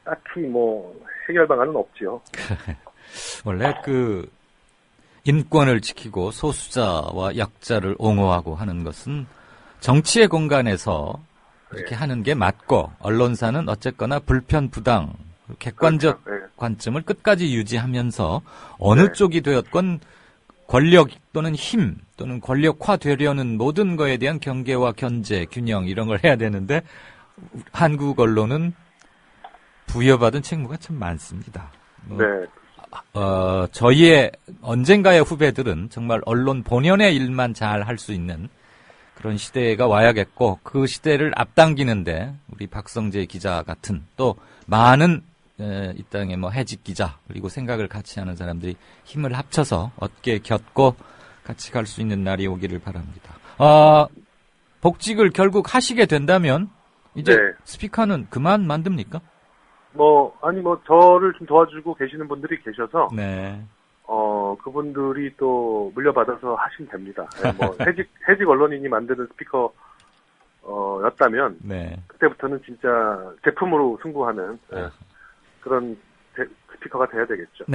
Speaker 10: 딱히 뭐 해결 방안은 없지요.
Speaker 2: 원래 그 인권을 지키고 소수자와 약자를 옹호하고 하는 것은 정치의 공간에서 이렇게 하는 게 맞고 언론사는 어쨌거나 불편부당 객관적 관점을 끝까지 유지하면서 어느 쪽이 되었건 권력 또는 힘 또는 권력화되려는 모든 거에 대한 경계와 견제, 균형 이런 걸 해야 되는데 한국 언론은 부여받은 책무가 참 많습니다. 저희의 언젠가의 후배들은 정말 언론 본연의 일만 잘 할 수 있는 그런 시대가 와야겠고 그 시대를 앞당기는데 우리 박성재 기자 같은 또 많은 이 땅에 뭐 해직 기자 그리고 생각을 같이 하는 사람들이 힘을 합쳐서 어깨 겹고 같이 갈 수 있는 날이 오기를 바랍니다. 복직을 결국 하시게 된다면 이제 스피커는 그만 만듭니까?
Speaker 10: 저를 좀 도와주고 계시는 분들이 계셔서 그분들이 또 물려받아서 하시면 됩니다. 뭐 해직 언론인이 만드는 스피커 였다면 그때부터는 진짜 제품으로 승부하는 그런 스피커가 돼야 되겠죠.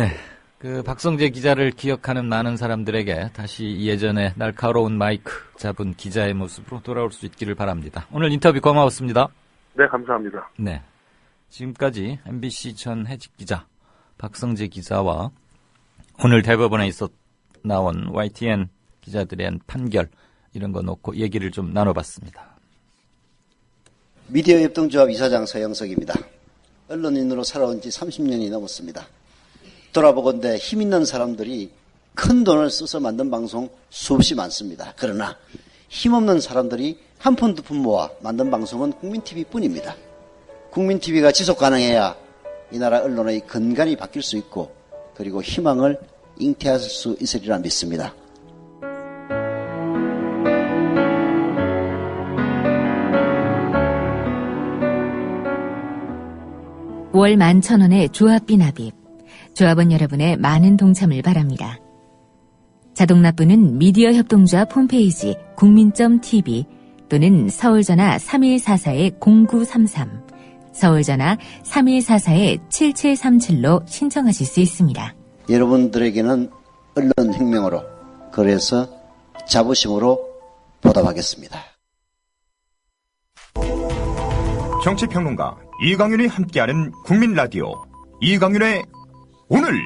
Speaker 2: 그 박성재 기자를 기억하는 많은 사람들에게 다시 예전에 날카로운 마이크 잡은 기자의 모습으로 돌아올 수 있기를 바랍니다. 오늘 인터뷰 고마웠습니다.
Speaker 10: 네, 감사합니다.
Speaker 2: 지금까지 MBC 전 해직 기자 박성재 기자와 오늘 대법원에 나온 YTN 기자들에 대한 판결 이런 거 놓고 얘기를 좀 나눠봤습니다.
Speaker 11: 미디어협동조합 이사장 서영석입니다. 언론인으로 살아온 지 30년이 넘었습니다. 돌아보건대 힘 있는 사람들이 큰 돈을 써서 만든 방송 수없이 많습니다. 그러나 힘없는 사람들이 한 푼 두 푼 모아 만든 방송은 국민TV뿐입니다. 국민TV가 지속 가능해야 이 나라 언론의 근간이 바뀔 수 있고 그리고 희망을 잉태할 수 있으리라 믿습니다.
Speaker 6: 월 11,000원의 조합비 납입. 조합원 여러분의 많은 동참을 바랍니다. 자동납부는 미디어협동조합 홈페이지 국민.tv 또는 서울전화 3144-0933, 서울전화 3144-7737로 신청하실 수 있습니다.
Speaker 11: 여러분들에게는 언론혁명으로, 그래서 자부심으로 보답하겠습니다.
Speaker 1: 정치평론가 이강윤이 함께하는 국민라디오 이강윤의 오늘.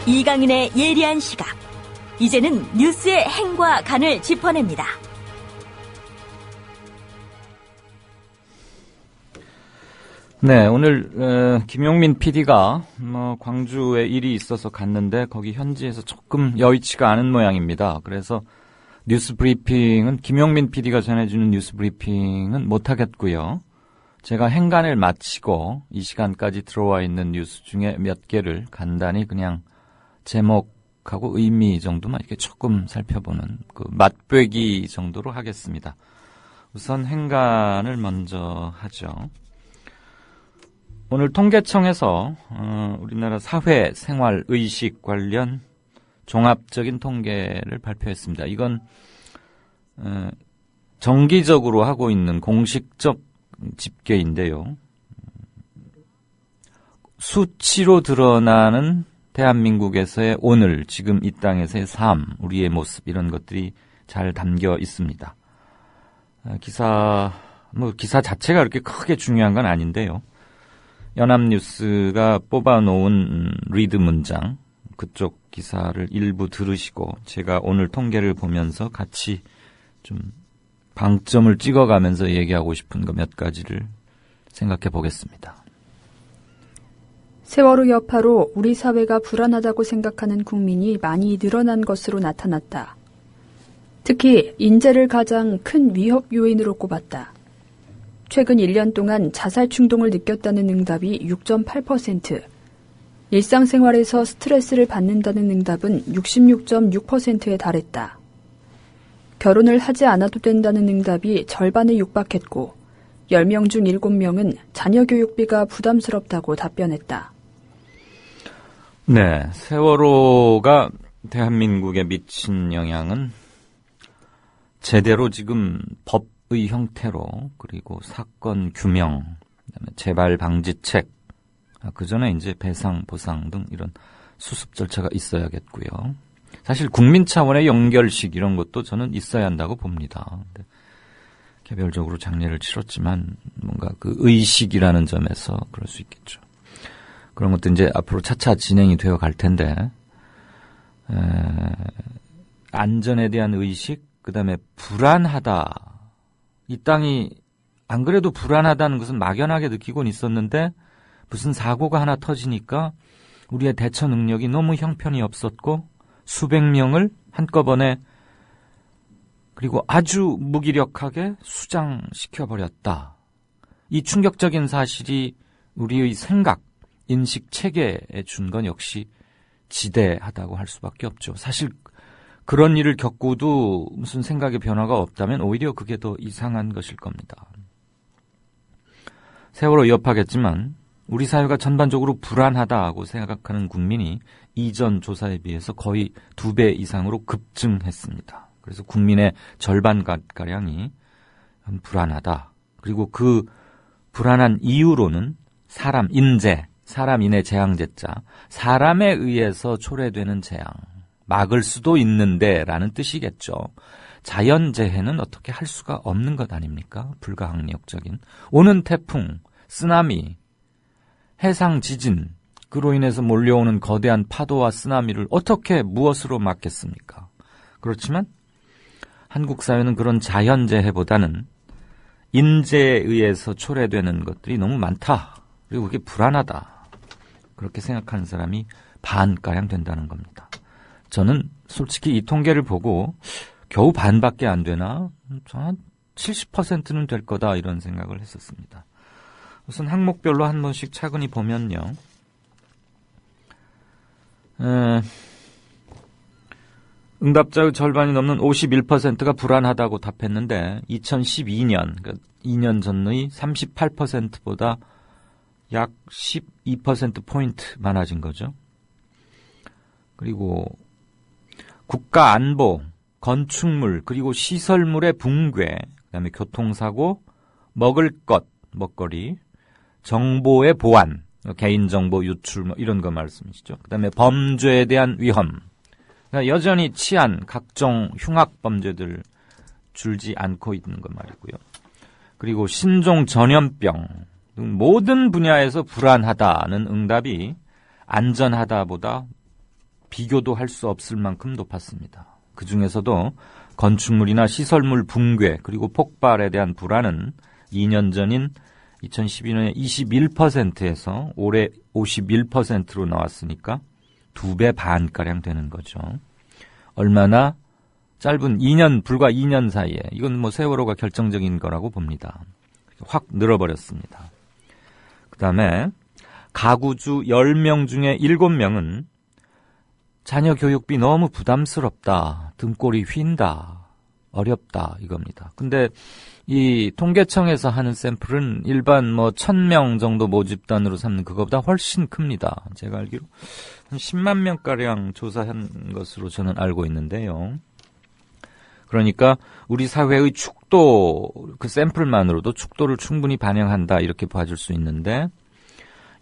Speaker 3: 이강윤의 예리한 시각. 이제는 뉴스의 행과 간을 짚어냅니다.
Speaker 2: 네, 오늘 김용민 PD가 광주에 일이 있어서 갔는데 거기 현지에서 조금 여의치가 않은 모양입니다. 그래서 뉴스 브리핑은 김용민 PD가 전해주는 뉴스 브리핑은 못하겠고요. 제가 행간을 마치고 이 시간까지 들어와 있는 뉴스 중에 몇 개를 간단히 그냥 제목하고 의미 정도만 이렇게 조금 살펴보는 그 맛보기 정도로 하겠습니다. 우선 행간을 먼저 하죠. 오늘 통계청에서 우리나라 사회, 생활, 의식 관련 종합적인 통계를 발표했습니다. 이건 정기적으로 하고 있는 공식적 집계인데요. 수치로 드러나는 대한민국에서의 오늘, 지금 이 땅에서의 삶, 우리의 모습, 이런 것들이 잘 담겨 있습니다. 기사 자체가 그렇게 크게 중요한 건 아닌데요. 연합뉴스가 뽑아놓은 리드 문장, 그쪽 기사를 일부 들으시고 제가 오늘 통계를 보면서 같이 좀 방점을 찍어가면서 얘기하고 싶은 거 몇 가지를 생각해 보겠습니다.
Speaker 12: 세월호 여파로 우리 사회가 불안하다고 생각하는 국민이 많이 늘어난 것으로 나타났다. 특히 인재를 가장 큰 위협 요인으로 꼽았다. 최근 1년 동안 자살 충동을 느꼈다는 응답이 6.8%, 일상생활에서 스트레스를 받는다는 응답은 66.6%에 달했다. 결혼을 하지 않아도 된다는 응답이 절반에 육박했고 10명 중 7명은 자녀 교육비가 부담스럽다고 답변했다.
Speaker 2: 네, 세월호가 대한민국에 미친 영향은 제대로 지금 법의 형태로, 그리고 사건 규명, 그다음에 재발 방지책, 그 전에 이제 배상, 보상 등 이런 수습 절차가 있어야겠고요. 사실 국민 차원의 연결식 이런 것도 저는 있어야 한다고 봅니다. 개별적으로 장례를 치렀지만 뭔가 그 의식이라는 점에서 그럴 수 있겠죠. 그런 것도 이제 앞으로 차차 진행이 되어 갈 텐데, 안전에 대한 의식, 그다음에 불안하다. 이 땅이 안 그래도 불안하다는 것은 막연하게 느끼곤 있었는데 무슨 사고가 하나 터지니까 우리의 대처 능력이 너무 형편이 없었고 수백 명을 한꺼번에 그리고 아주 무기력하게 수장시켜버렸다. 이 충격적인 사실이 우리의 생각, 인식 체계에 준 건 역시 지대하다고 할 수밖에 없죠. 사실 그런 일을 겪고도 무슨 생각의 변화가 없다면 오히려 그게 더 이상한 것일 겁니다. 세월호 여파겠지만 우리 사회가 전반적으로 불안하다고 생각하는 국민이 이전 조사에 비해서 거의 2배 이상으로 급증했습니다. 그래서 국민의 절반가량이 불안하다. 그리고 그 불안한 이유로는 사람, 인재, 사람인의 재앙제자, 사람에 의해서 초래되는 재앙, 막을 수도 있는데 라는 뜻이겠죠. 자연재해는 어떻게 할 수가 없는 것 아닙니까? 불가항력적인. 오는 태풍, 쓰나미, 해상 지진, 그로 인해서 몰려오는 거대한 파도와 쓰나미를 어떻게 무엇으로 막겠습니까? 그렇지만 한국 사회는 그런 자연재해보다는 인재에 의해서 초래되는 것들이 너무 많다. 그리고 그게 불안하다. 그렇게 생각하는 사람이 반가량 된다는 겁니다. 저는 솔직히 이 통계를 보고 겨우 반밖에 안 되나? 한 70%는 될 거다 이런 생각을 했었습니다. 우선 항목별로 한 번씩 차근히 보면요. 응답자의 절반이 넘는 51%가 불안하다고 답했는데 2012년, 그러니까 2년 전의 38%보다 약 12%포인트 많아진 거죠. 그리고 국가 안보, 건축물, 그리고 시설물의 붕괴, 그다음에 교통사고, 먹을 것, 먹거리, 정보의 보안, 개인정보 유출 뭐 이런 거 말씀이시죠. 그다음에 범죄에 대한 위험, 그러니까 여전히 치안, 각종 흉악 범죄들 줄지 않고 있는 것 말이고요. 그리고 신종 전염병 등 모든 분야에서 불안하다는 응답이 안전하다보다 비교도 할 수 없을 만큼 높았습니다. 그 중에서도 건축물이나 시설물 붕괴 그리고 폭발에 대한 불안은 2년 전인 2012년에 21%에서 올해 51%로 나왔으니까 2배 반가량 되는 거죠. 얼마나 짧은 불과 2년 사이에 이건 뭐 세월호가 결정적인 거라고 봅니다. 확 늘어버렸습니다. 그 다음에 가구주 10명 중에 7명은 자녀 교육비 너무 부담스럽다, 등골이 휜다, 어렵다 이겁니다. 근데 이 통계청에서 하는 샘플은 일반 1000명 정도 모집단으로 삼는 그거보다 훨씬 큽니다. 제가 알기로 한 10만 명가량 조사한 것으로 저는 알고 있는데요. 그러니까 우리 사회의 축도, 그 샘플만으로도 축도를 충분히 반영한다 이렇게 봐줄 수 있는데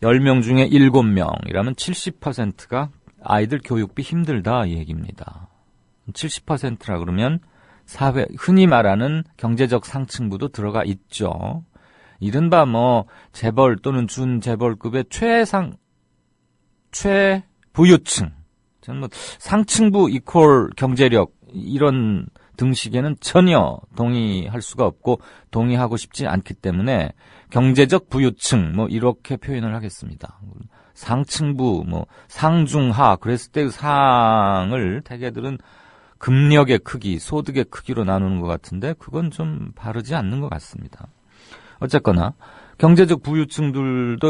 Speaker 2: 10명 중에 7명이라면 70%가 아이들 교육비 힘들다 이 얘기입니다. 70%라 그러면 사회, 흔히 말하는 경제적 상층부도 들어가 있죠. 이른바 재벌 또는 준재벌급의 최부유층. 저는 상층부 이퀄 경제력, 이런 등식에는 전혀 동의할 수가 없고 동의하고 싶지 않기 때문에 경제적 부유층, 이렇게 표현을 하겠습니다. 상층부, 상중하, 그랬을 때 상을 대개들은 금력의 크기, 소득의 크기로 나누는 것 같은데 그건 좀 바르지 않는 것 같습니다. 어쨌거나 경제적 부유층들의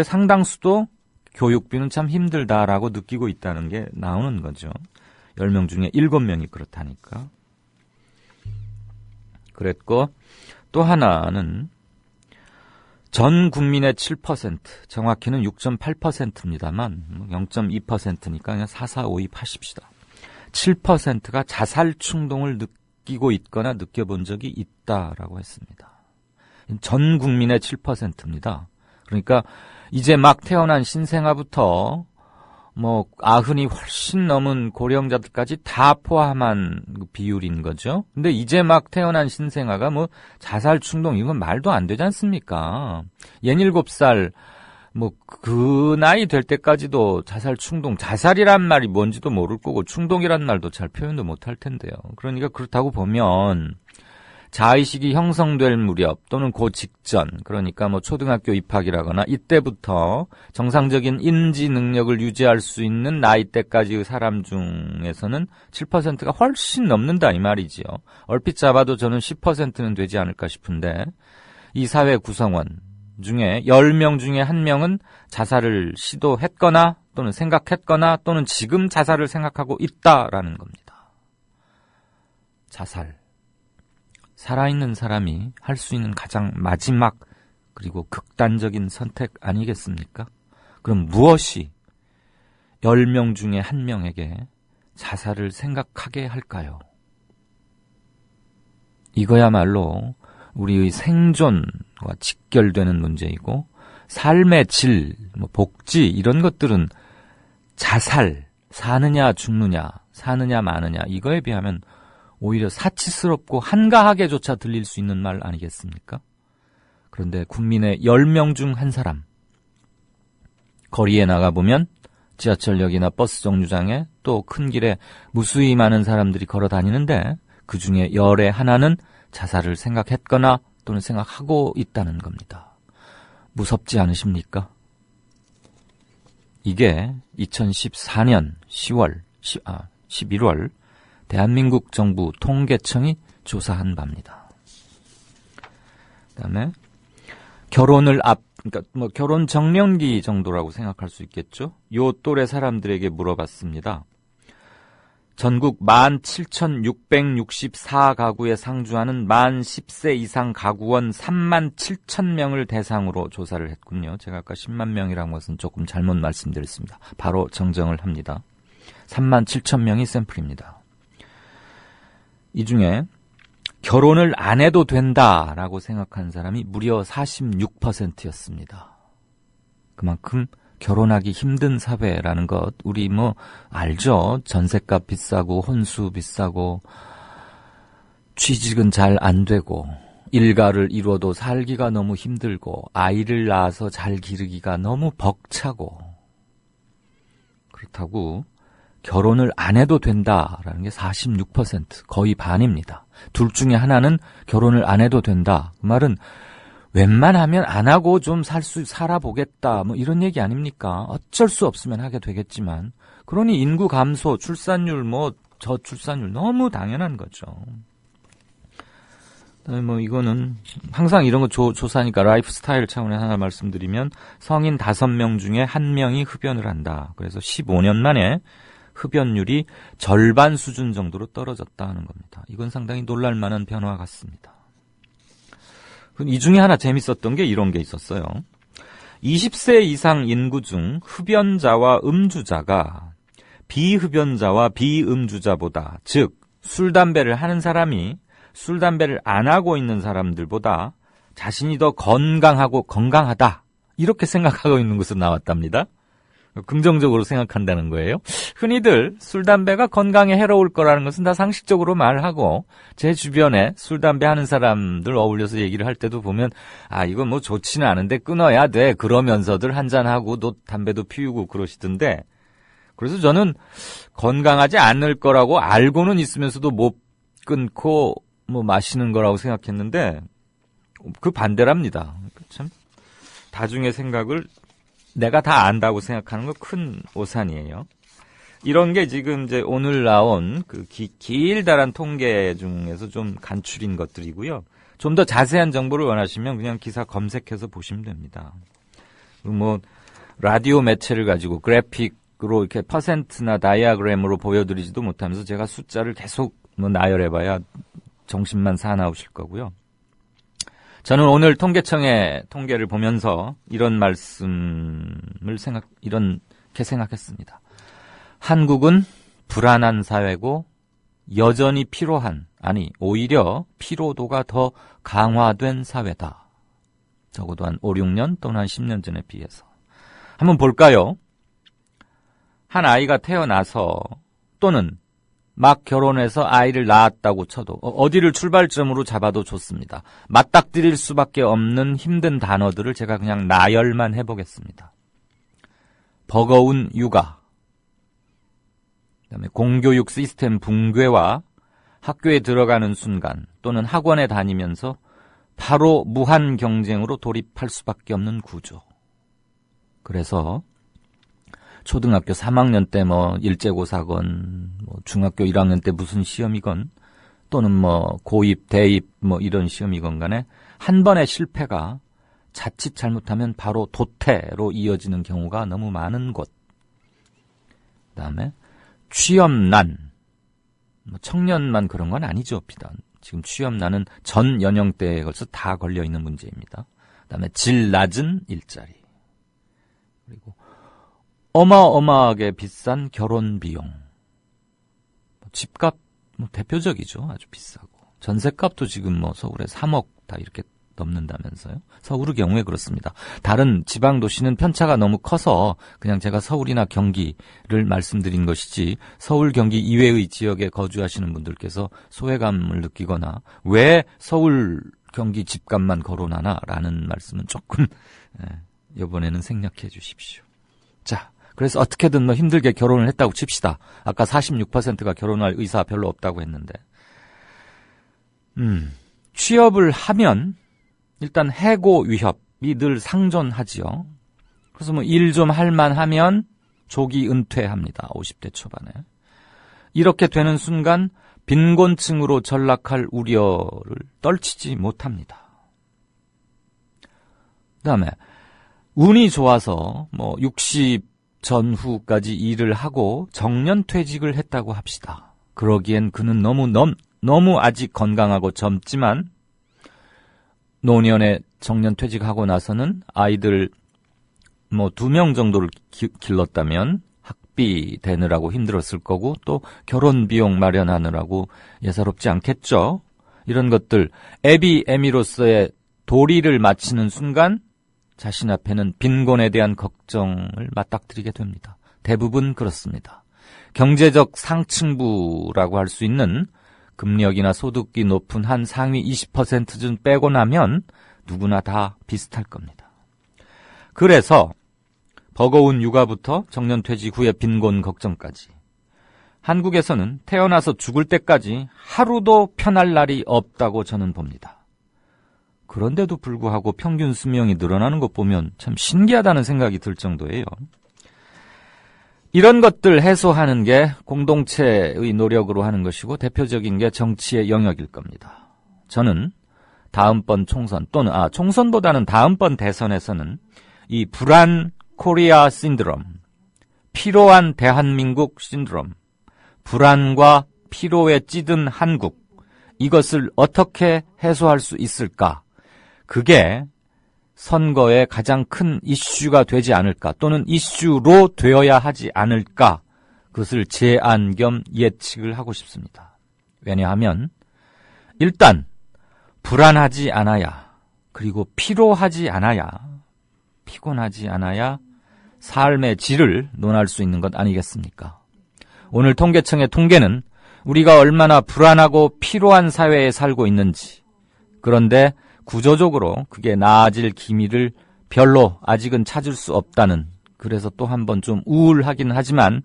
Speaker 2: 상당수도 교육비는 참 힘들다라고 느끼고 있다는 게 나오는 거죠. 10명 중에 7명이 그렇다니까. 그랬고 또 하나는 전 국민의 7%, 정확히는 6.8%입니다만 0.2%니까 그냥 4452 하십시다. 7%가 자살 충동을 느끼고 있거나 느껴본 적이 있다라고 했습니다. 전 국민의 7%입니다. 그러니까 이제 막 태어난 신생아부터 아흔이 훨씬 넘은 고령자들까지 다 포함한 비율인 거죠. 근데 이제 막 태어난 신생아가 자살 충동 이건 말도 안 되지 않습니까? 67살 그 나이 될 때까지도 자살 충동, 자살이란 말이 뭔지도 모를 거고 충동이란 말도 잘 표현도 못할 텐데요. 그러니까 그렇다고 보면 자의식이 형성될 무렵 또는 그 직전, 그러니까 초등학교 입학이라거나 이때부터 정상적인 인지 능력을 유지할 수 있는 나이대까지의 사람 중에서는 7%가 훨씬 넘는다 이 말이지요. 얼핏 잡아도 저는 10%는 되지 않을까 싶은데 이 사회 구성원 중에 10명 중에 1명은 자살을 시도했거나 또는 생각했거나 또는 지금 자살을 생각하고 있다라는 겁니다. 자살. 살아있는 사람이 할 수 있는 가장 마지막 그리고 극단적인 선택 아니겠습니까? 그럼 무엇이 10명 중에 1명에게 자살을 생각하게 할까요? 이거야말로 우리의 생존과 직결되는 문제이고 삶의 질, 복지 이런 것들은 자살, 사느냐 죽느냐, 사느냐 마느냐 이거에 비하면 오히려 사치스럽고 한가하게조차 들릴 수 있는 말 아니겠습니까? 그런데 국민의 10명 중 한 사람, 거리에 나가보면 지하철역이나 버스 정류장에 또 큰 길에 무수히 많은 사람들이 걸어 다니는데 그 중에 열의 하나는 자살을 생각했거나 또는 생각하고 있다는 겁니다. 무섭지 않으십니까? 이게 2014년 11월 대한민국 정부 통계청이 조사한 바입니다. 그다음에 그러니까 뭐 결혼 정년기 정도라고 생각할 수 있겠죠. 요 또래 사람들에게 물어봤습니다. 전국 17,664가구에 상주하는 만 10세 이상 가구원 37,000명을 대상으로 조사를 했군요. 제가 아까 10만 명이라는 것은 조금 잘못 말씀드렸습니다. 바로 정정을 합니다. 37,000명이 샘플입니다. 이 중에 결혼을 안 해도 된다라고 생각하는 사람이 무려 46%였습니다. 그만큼 결혼하기 힘든 사회라는 것 우리 뭐 알죠. 전셋값 비싸고 혼수 비싸고 취직은 잘 안 되고 일가를 이뤄도 살기가 너무 힘들고 아이를 낳아서 잘 기르기가 너무 벅차고 그렇다고 결혼을 안 해도 된다라는 게 46%, 거의 반입니다. 둘 중에 하나는 결혼을 안 해도 된다. 그 말은 웬만하면 안 하고 좀 살아보겠다. 뭐 이런 얘기 아닙니까? 어쩔 수 없으면 하게 되겠지만. 그러니 인구 감소, 출산율, 저출산율 너무 당연한 거죠. 그다음에 뭐 이거는 항상 이런 거 조사니까 라이프 스타일 차원에서 하나 말씀드리면 성인 5명 중에 1명이 흡연을 한다. 그래서 15년 만에 흡연율이 절반 수준 정도로 떨어졌다 하는 겁니다. 이건 상당히 놀랄만한 변화 같습니다. 이 중에 하나 재밌었던 게 이런 게 있었어요. 20세 이상 인구 중 흡연자와 음주자가 비흡연자와 비음주자보다, 즉 술, 담배를 하는 사람이 술, 담배를 안 하고 있는 사람들보다 자신이 더 건강하다 이렇게 생각하고 있는 것으로 나왔답니다. 긍정적으로 생각한다는 거예요. 흔히들 술, 담배가 건강에 해로울 거라는 것은 다 상식적으로 말하고 제 주변에 술, 담배 하는 사람들 어울려서 얘기를 할 때도 보면 이건 뭐 좋지는 않은데 끊어야 돼 그러면서들 한잔하고 담배도 피우고 그러시던데 그래서 저는 건강하지 않을 거라고 알고는 있으면서도 못 끊고 뭐 마시는 거라고 생각했는데 그 반대랍니다. 참 다중의 생각을 내가 다 안다고 생각하는 거 큰 오산이에요. 이런 게 지금 이제 오늘 나온 그 길다란 통계 중에서 좀 간추린 것들이고요. 좀 더 자세한 정보를 원하시면 그냥 기사 검색해서 보시면 됩니다. 그리고 뭐 라디오 매체를 가지고 그래픽으로 이렇게 퍼센트나 다이아그램으로 보여드리지도 못하면서 제가 숫자를 계속 뭐 나열해봐야 정신만 사나우실 거고요. 저는 오늘 통계청의 통계를 보면서 이런 이렇게 생각했습니다. 한국은 불안한 사회고 여전히 오히려 피로도가 더 강화된 사회다. 적어도 한 5, 6년 또는 한 10년 전에 비해서. 한번 볼까요? 한 아이가 태어나서 또는 막 결혼해서 아이를 낳았다고 쳐도 어디를 출발점으로 잡아도 좋습니다. 맞닥뜨릴 수밖에 없는 힘든 단어들을 제가 그냥 나열만 해보겠습니다. 버거운 육아, 그다음에 공교육 시스템 붕괴와 학교에 들어가는 순간 또는 학원에 다니면서 바로 무한 경쟁으로 돌입할 수밖에 없는 구조. 그래서 초등학교 3학년 때 뭐 일제고사건, 뭐 중학교 1학년 때 무슨 시험이건 또는 뭐 고입, 대입 뭐 이런 시험이건 간에 한 번의 실패가 자칫 잘못하면 바로 도태로 이어지는 경우가 너무 많은 곳. 그다음에 취업난, 뭐 청년만 그런 건 아니죠. 비단 지금 취업난은 전 연령대에 걸쳐 다 걸려 있는 문제입니다. 그다음에 질 낮은 일자리, 그리고 어마어마하게 비싼 결혼 비용. 집값 대표적이죠. 아주 비싸고. 전셋값도 지금 서울에 3억 다 이렇게 넘는다면서요. 서울의 경우에 그렇습니다. 다른 지방 도시는 편차가 너무 커서 그냥 제가 서울이나 경기를 말씀드린 것이지 서울, 경기 이외의 지역에 거주하시는 분들께서 소외감을 느끼거나 왜 서울, 경기 집값만 거론하나라는 말씀은 조금 이번에는 생략해 주십시오. 자, 그래서 어떻게든 힘들게 결혼을 했다고 칩시다. 아까 46%가 결혼할 의사 별로 없다고 했는데. 취업을 하면 일단 해고 위협이 늘 상존하지요. 그래서 일 좀 할 만하면 조기 은퇴합니다. 50대 초반에. 이렇게 되는 순간 빈곤층으로 전락할 우려를 떨치지 못합니다. 그다음에 운이 좋아서 60 전후까지 일을 하고 정년퇴직을 했다고 합시다. 그러기엔 그는 너무 아직 건강하고 젊지만 노년에 정년퇴직하고 나서는 아이들 2명 정도를 길렀다면 학비 대느라고 힘들었을 거고 또 결혼 비용 마련하느라고 예사롭지 않겠죠. 이런 것들 애비애미로서의 도리를 마치는 순간 자신 앞에는 빈곤에 대한 걱정을 맞닥뜨리게 됩니다. 대부분 그렇습니다. 경제적 상층부라고 할 수 있는 금력이나 소득이 높은 한 상위 20%쯤 빼고 나면 누구나 다 비슷할 겁니다. 그래서 버거운 육아부터 정년퇴직 후의 빈곤 걱정까지 한국에서는 태어나서 죽을 때까지 하루도 편할 날이 없다고 저는 봅니다. 그런데도 불구하고 평균 수명이 늘어나는 것 보면 참 신기하다는 생각이 들 정도예요. 이런 것들 해소하는 게 공동체의 노력으로 하는 것이고 대표적인 게 정치의 영역일 겁니다. 저는 다음번 총선 또는 총선보다는 다음번 대선에서는 이 불안 코리아 신드롬, 피로한 대한민국 신드롬, 불안과 피로에 찌든 한국, 이것을 어떻게 해소할 수 있을까? 그게 선거의 가장 큰 이슈가 되지 않을까 또는 이슈로 되어야 하지 않을까 그것을 제안 겸 예측을 하고 싶습니다. 왜냐하면 일단 불안하지 않아야 그리고 피로하지 않아야 피곤하지 않아야 삶의 질을 논할 수 있는 것 아니겠습니까? 오늘 통계청의 통계는 우리가 얼마나 불안하고 피로한 사회에 살고 있는지 그런데 구조적으로 그게 나아질 기미를 별로 아직은 찾을 수 없다는 그래서 또 한 번 좀 우울하긴 하지만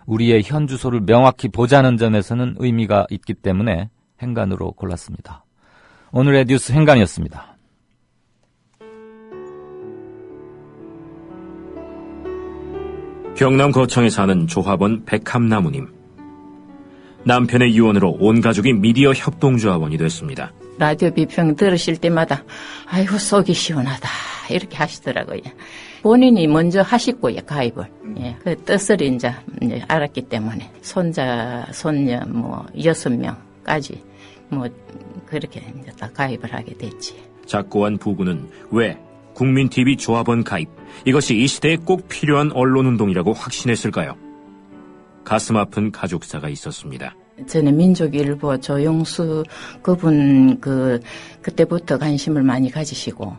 Speaker 2: 우리의 현 주소를 명확히 보자는 점에서는 의미가 있기 때문에 행간으로 골랐습니다. 오늘의 뉴스 행간이었습니다.
Speaker 4: 경남 거창에 사는 조합원 백함나무님. 남편의 유언으로 온 가족이 미디어 협동조합원이 됐습니다.
Speaker 13: 라디오 비평 들으실 때마다 아이고 속이 시원하다 이렇게 하시더라고요. 본인이 먼저 하시고요 가입을. 그 뜻을 이제 알았기 때문에 손자 손녀 6명까지 그렇게 이제 다 가입을 하게 됐지.
Speaker 4: 작고한 부부는 왜 국민TV 조합원 가입 이것이 이 시대에 꼭 필요한 언론운동이라고 확신했을까요? 가슴 아픈 가족사가 있었습니다.
Speaker 13: 저는 민족일보 조용수 그분 그때부터 관심을 많이 가지시고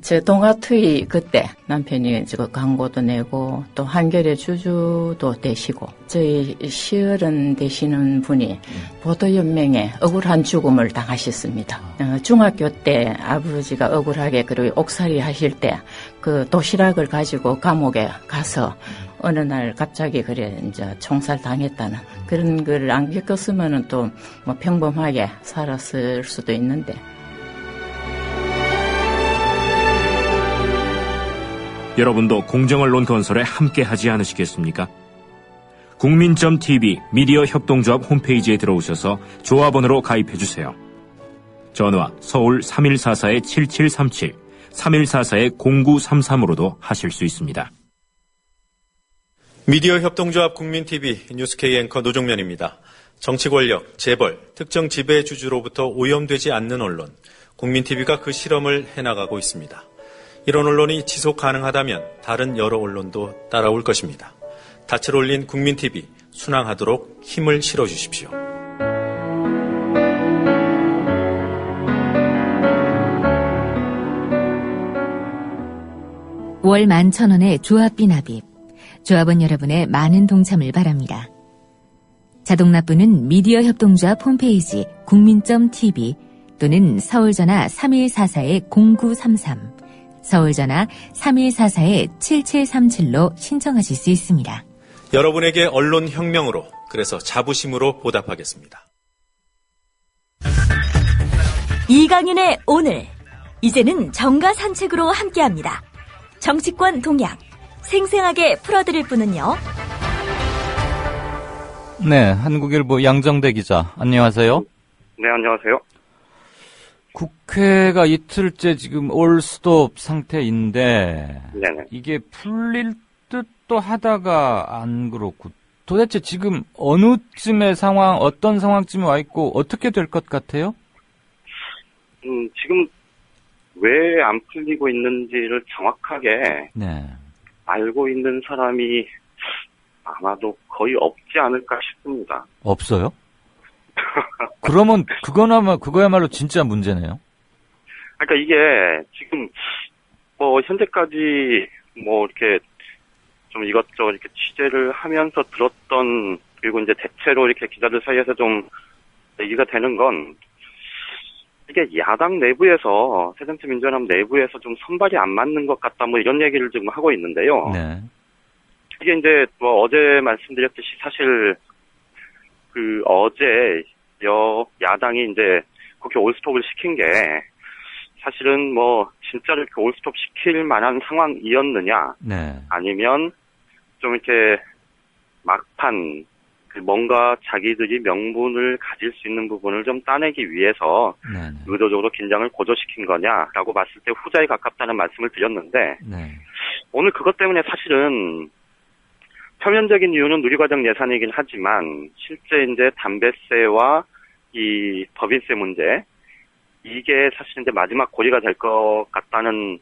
Speaker 13: 저 동아투이 그때 남편이 광고도 내고 또 한겨레 주주도 되시고 저희 시어른 되시는 분이 보도연맹에 억울한 죽음을 당하셨습니다. 중학교 때 아버지가 억울하게 그리고 옥살이 하실 때 그 도시락을 가지고 감옥에 가서 어느 날 갑자기 이제 총살 당했다는 그런 걸 안 겪었으면은 또 평범하게 살았을 수도 있는데.
Speaker 4: 여러분도 공정언론 건설에 함께하지 않으시겠습니까? 국민.tv 미디어 협동조합 홈페이지에 들어오셔서 조합원으로 가입해주세요. 전화 서울 3144-7737, 3144-0933으로도 하실 수 있습니다.
Speaker 14: 미디어 협동조합 국민TV 뉴스K 앵커 노종면입니다. 정치 권력, 재벌, 특정 지배주주로부터 오염되지 않는 언론, 국민TV가 그 실험을 해나가고 있습니다. 이런 언론이 지속 가능하다면 다른 여러 언론도 따라올 것입니다. 닻을 올린 국민TV, 순항하도록 힘을 실어주십시오.
Speaker 6: 월 11,000원의 조합비 납입. 조합원 여러분의 많은 동참을 바랍니다. 자동납부는 미디어 협동조합 홈페이지 국민.tv 또는 서울전화 3144-0933, 서울전화 3144-7737로 신청하실 수 있습니다.
Speaker 14: 여러분에게 언론혁명으로, 그래서 자부심으로 보답하겠습니다.
Speaker 3: 이강윤의 오늘, 이제는 정가 산책으로 함께합니다. 정치권 동향, 생생하게 풀어드릴 분은요.
Speaker 2: 네, 한국일보 양정대 기자, 안녕하세요.
Speaker 15: 네, 안녕하세요.
Speaker 2: 국회가 이틀째 지금 올스톱 상태인데
Speaker 15: 네네.
Speaker 2: 이게 풀릴 듯도 하다가 안 그렇고 도대체 지금 어느쯤의 상황, 어떤 상황쯤에 와 있고 어떻게 될 것 같아요?
Speaker 15: 지금 왜 안 풀리고 있는지를 정확하게
Speaker 2: 네.
Speaker 15: 알고 있는 사람이 아마도 거의 없지 않을까 싶습니다.
Speaker 2: 없어요? 그러면 그거야말로 진짜 문제네요.
Speaker 15: 그러니까 이게 지금 뭐 현재까지 뭐 이렇게 좀 이것저것 이렇게 취재를 하면서 들었던, 그리고 이제 대체로 이렇게 기자들 사이에서 좀 얘기가 되는 건, 이게 야당 내부에서, 새정치민주연합 내부에서 좀 선발이 안 맞는 것 같다, 뭐 이런 얘기를 지금 하고 있는데요.
Speaker 2: 네.
Speaker 15: 이게 이제 뭐 어제 말씀드렸듯이 사실 그 어제 야당이 이제 국회 올스톱을 시킨 게 사실은 뭐 진짜로 이렇게 올스톱 시킬 만한 상황이었느냐,
Speaker 2: 네.
Speaker 15: 아니면 좀 이렇게 막판 뭔가 자기들이 명분을 가질 수 있는 부분을 좀 따내기 위해서
Speaker 2: 네.
Speaker 15: 의도적으로 긴장을 고조시킨 거냐라고 봤을 때 후자에 가깝다는 말씀을 드렸는데,
Speaker 2: 네. 오늘
Speaker 15: 그것 때문에 사실은 표면적인 이유는 누리과정 예산이긴 하지만 실제 이제 담배세와 이 법인세 문제, 이게 사실 이제 마지막 고리가 될 것 같다는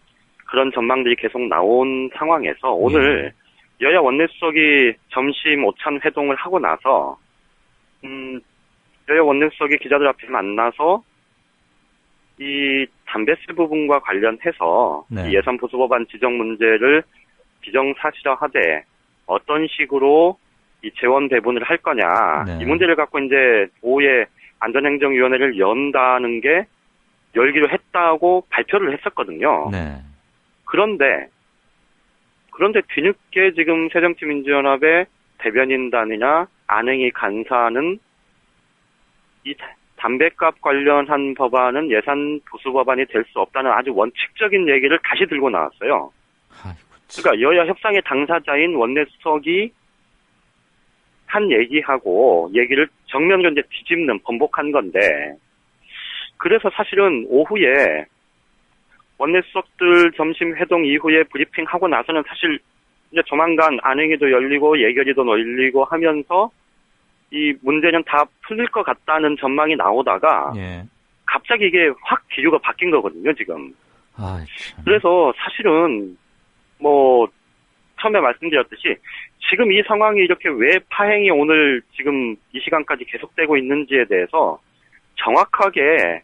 Speaker 15: 그런 전망들이 계속 나온 상황에서 오늘 여야 원내수석이 점심 오찬 회동을 하고 나서 여야 원내수석이 기자들 앞에 만나서 이 담배세 부분과 관련해서
Speaker 2: 네.
Speaker 15: 이 예산 보수법안 지정 문제를 기정사실화하되 어떤 식으로 이 재원 배분을 할 거냐,
Speaker 2: 네.
Speaker 15: 이 문제를 갖고 이제 오후에 안전행정위원회를 연다는 게 열기로 했다고 발표를 했었거든요.
Speaker 2: 네.
Speaker 15: 그런데 뒤늦게 지금 새정치민주연합의 대변인단이나 안행위 간사는 이 담배값 관련한 법안은 예산 보수 법안이 될 수 없다는 아주 원칙적인 얘기를 다시 들고 나왔어요. 그러니까 여야 협상의 당사자인 원내수석이 한 얘기하고 얘기를 정면으로 이제 뒤집는, 번복한 건데, 그래서 사실은 오후에 원내수석들 점심 회동 이후에 브리핑하고 나서는 사실 이제 조만간 안행위도 열리고 예결위도 열리고 하면서 이 문제는 다 풀릴 것 같다는 전망이 나오다가
Speaker 2: 예.
Speaker 15: 갑자기 이게 확 기류가 바뀐 거거든요, 지금.
Speaker 2: 아,
Speaker 15: 그래서 사실은 뭐 처음에 말씀드렸듯이 지금 이 상황이 이렇게 왜 파행이 오늘 지금 이 시간까지 계속되고 있는지에 대해서 정확하게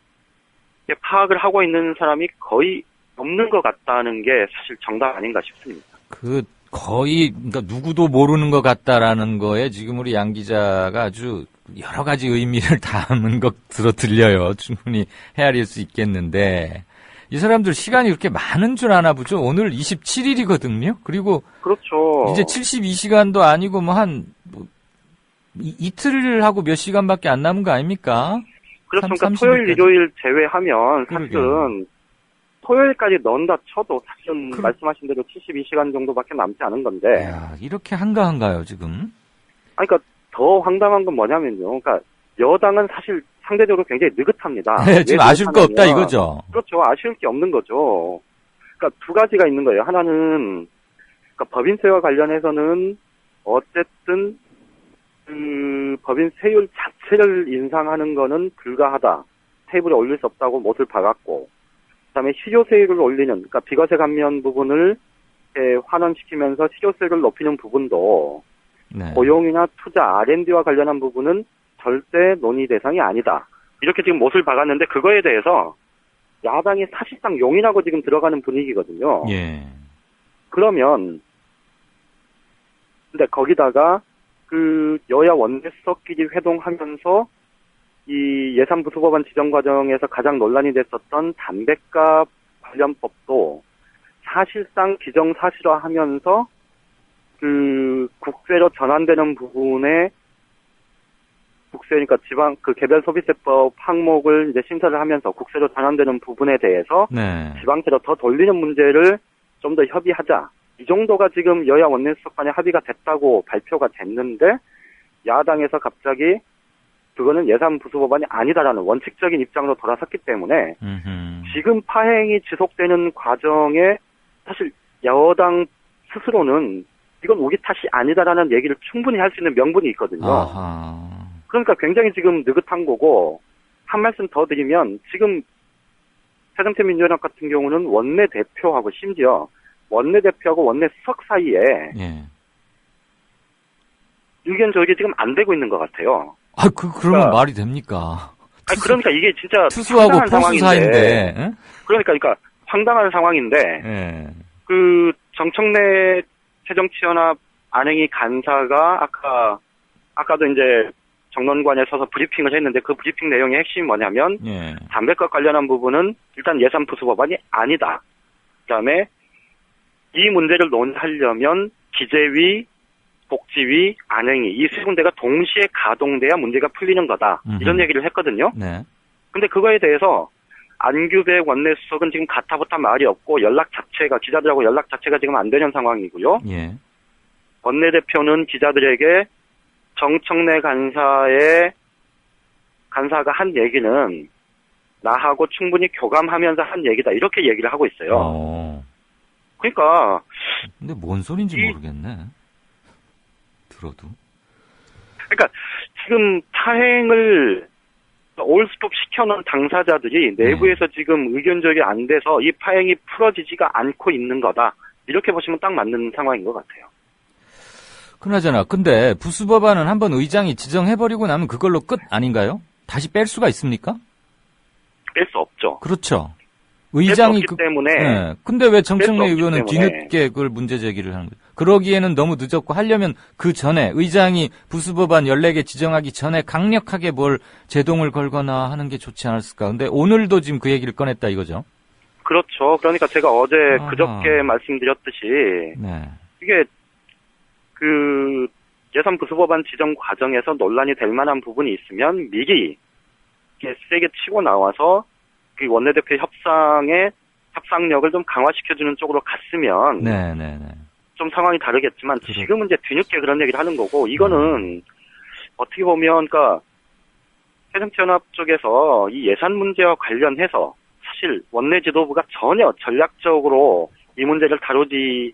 Speaker 15: 파악을 하고 있는 사람이 거의 없는 것 같다는 게 사실 정답 아닌가 싶습니다.
Speaker 2: 그러니까 누구도 모르는 것 같다라는 거에 지금 우리 양 기자가 아주 여러 가지 의미를 담은 것으로 들려요. 충분히 헤아릴 수 있겠는데, 이 사람들 시간이 그렇게 많은 줄 아나 보죠. 오늘 27일이거든요. 그리고
Speaker 15: 그렇죠.
Speaker 2: 이제 72시간도 아니고 이틀을 하고 몇 시간밖에 안 남은 거 아닙니까?
Speaker 15: 그렇습니까? 토요일, 일요일 제외하면 사실은 토요일까지 넣는다 쳐도 사실은 말씀하신 대로 72시간 정도밖에 남지 않은 건데.
Speaker 2: 야, 이렇게 한가한가요, 지금?
Speaker 15: 그러니까 더 황당한 건 뭐냐면요. 그러니까 여당은 사실 상대적으로 굉장히 느긋합니다.
Speaker 2: 네, 지금 아쉬울 거 없다 이거죠.
Speaker 15: 그렇죠. 아쉬울 게 없는 거죠. 그러니까 두 가지가 있는 거예요. 하나는 그러니까 법인세와 관련해서는 어쨌든 그 법인세율 자체를 인상하는 거는 불가하다. 테이블에 올릴 수 없다고 못을 박았고, 그다음에 실효세율을 올리는, 그러니까 비과세 감면 부분을 환원시키면서 실효세를 높이는 부분도 고용이나 투자, R&D와 관련한 부분은 절대 논의 대상이 아니다. 이렇게 지금 못을 박았는데 그거에 대해서 야당이 사실상 용인하고 지금 들어가는 분위기거든요.
Speaker 2: 예.
Speaker 15: 그러면 근데 거기다가 그 여야 원내수석끼리 회동하면서 이 예산 보수법안 지정 과정에서 가장 논란이 됐었던 담배값 관련법도 사실상 기정사실화하면서 그 국세로 전환되는 부분에 국세니까 지방 그 개별 소비세법 항목을 이제 신설을 하면서 국세로 전환되는 부분에 대해서 지방세로 더 돌리는 문제를 좀 더 협의하자, 이 정도가 지금 여야 원내수석 간에 합의가 됐다고 발표가 됐는데 야당에서 갑자기 그거는 예산 부수법안이 아니다라는 원칙적인 입장으로 돌아섰기 때문에 지금 파행이 지속되는 과정에 사실 여당 스스로는 이건 우리 탓이 아니다라는 얘기를 충분히 할 수 있는 명분이 있거든요. 그러니까 굉장히 지금 느긋한 거고, 한 말씀 더 드리면 지금 새정치 민주연합 같은 경우는 원내대표하고 심지어 원내대표하고 원내수석 사이에 의견 조율이 지금 안 되고 있는 것 같아요.
Speaker 2: 그러면
Speaker 15: 그러니까,
Speaker 2: 말이 됩니까?
Speaker 15: 그러니까 이게 진짜
Speaker 2: 투수하고
Speaker 15: 황당한
Speaker 2: 포수 사이인데.
Speaker 15: 상황인데. 그러니까 황당한 상황인데. 그 정청래 새정치연합 안행위 간사가 아까도 이제 정론관에 서서 브리핑을 했는데 그 브리핑 내용의 핵심이 뭐냐면 담배과 관련한 부분은 일단 예산 부수법안이 아니다. 그다음에 이 문제를 논하려면 기재위, 복지위, 안행위 이 세 군데가 동시에 가동돼야 문제가 풀리는 거다. 이런 얘기를 했거든요. 근데 그거에 대해서 안규백 원내수석은 지금 가타부타 말이 없고 기자들하고 연락 자체가 지금 안 되는 상황이고요. 원내대표는 기자들에게 정청래 간사가 한 얘기는 나하고 충분히 교감하면서 한 얘기다. 이렇게 얘기를 하고 있어요. 그러니까.
Speaker 2: 근데 뭔 소린지 모르겠네. 들어도.
Speaker 15: 그러니까 지금 파행을 올스톱 시켜놓은 당사자들이 내부에서 지금 의견 조율이 안 돼서 이 파행이 풀어지지가 않고 있는 거다. 이렇게 보시면 딱 맞는 상황인 것 같아요.
Speaker 2: 그나저나 근데 부수법안은 한번 의장이 지정해버리고 나면 그걸로 끝 아닌가요? 다시 뺄 수가 있습니까?
Speaker 15: 뺄 수 없죠.
Speaker 2: 그렇죠. 의장이
Speaker 15: 뺄 수 없기 때문에.
Speaker 2: 네. 근데 왜 정청래 의원은 뒤늦게 그걸 문제 제기를 하는 거예요? 그러기에는 너무 늦었고 하려면 그 전에 의장이 부수법안 14개 지정하기 전에 강력하게 뭘 제동을 걸거나 하는 게 좋지 않았을까? 근데 오늘도 지금 그 얘기를 꺼냈다 이거죠?
Speaker 15: 그렇죠. 그러니까 제가 어제 그저께 말씀드렸듯이 이게 그 예산 부수법안 지정 과정에서 논란이 될 만한 부분이 있으면 미리 세게 치고 나와서 그 원내대표 협상력을 좀 강화시켜주는 쪽으로 갔으면 좀 상황이 다르겠지만 지금은 이제 뒤늦게 그런 얘기를 하는 거고 이거는 어떻게 보면 그러니까 새정치연합 쪽에서 이 예산 문제와 관련해서 사실 원내 지도부가 전혀 전략적으로 이 문제를 다루지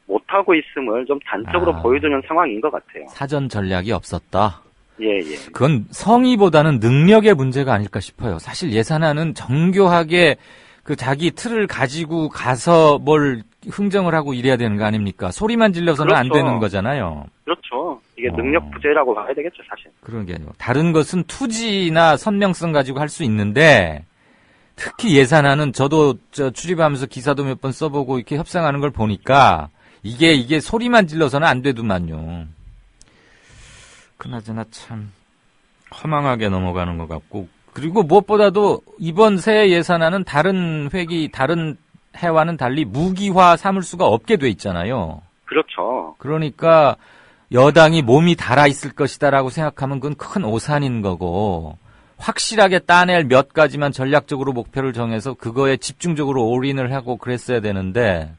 Speaker 15: 못하고 있음을 좀 단적으로 보여주는 상황인 것 같아요.
Speaker 2: 사전 전략이 없었다.
Speaker 15: 예.
Speaker 2: 그건 성의보다는 능력의 문제가 아닐까 싶어요. 사실 예산안은 정교하게 그 자기 틀을 가지고 가서 뭘 흥정을 하고 이래야 되는 거 아닙니까? 소리만 질러서는 안 되는 거잖아요.
Speaker 15: 그렇죠. 이게 능력 부재라고 봐야 되겠죠, 사실.
Speaker 2: 그런 게 아니고 다른 것은 투지나 선명성 가지고 할 수 있는데 특히 예산안은 저도 출입하면서 기사도 몇 번 써보고 이렇게 협상하는 걸 보니까 이게 소리만 질러서는 안 되더만요. 그나저나 참 허망하게 넘어가는 것 같고 그리고 무엇보다도 이번 새해 예산안은 다른 해와는 달리 무기화 삼을 수가 없게 돼 있잖아요.
Speaker 15: 그렇죠.
Speaker 2: 그러니까 여당이 몸이 달아있을 것이다라고 생각하면 그건 큰 오산인 거고 확실하게 따낼 몇 가지만 전략적으로 목표를 정해서 그거에 집중적으로 올인을 하고 그랬어야 되는데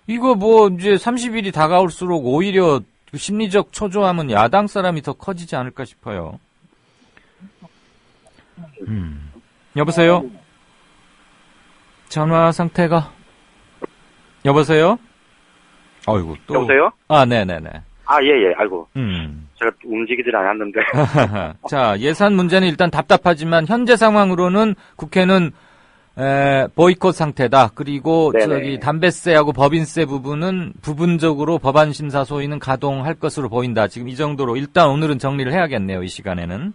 Speaker 2: 이거 이제 30일이 다가올수록 오히려 심리적 초조함은 야당 사람이 더 커지지 않을까 싶어요. 여보세요? 전화 상태가 여보세요? 아이고 또
Speaker 15: 여보세요?
Speaker 2: 네네네.
Speaker 15: 예. 아이고. 제가 움직이질 않았는데.
Speaker 2: 자, 예산 문제는 일단 답답하지만 현재 상황으로는 국회는 보이콧 상태다. 그리고 담배세하고 법인세 부분은 부분적으로 법안 심사 소위는 가동할 것으로 보인다. 지금 이 정도로 일단 오늘은 정리를 해야겠네요. 이 시간에는.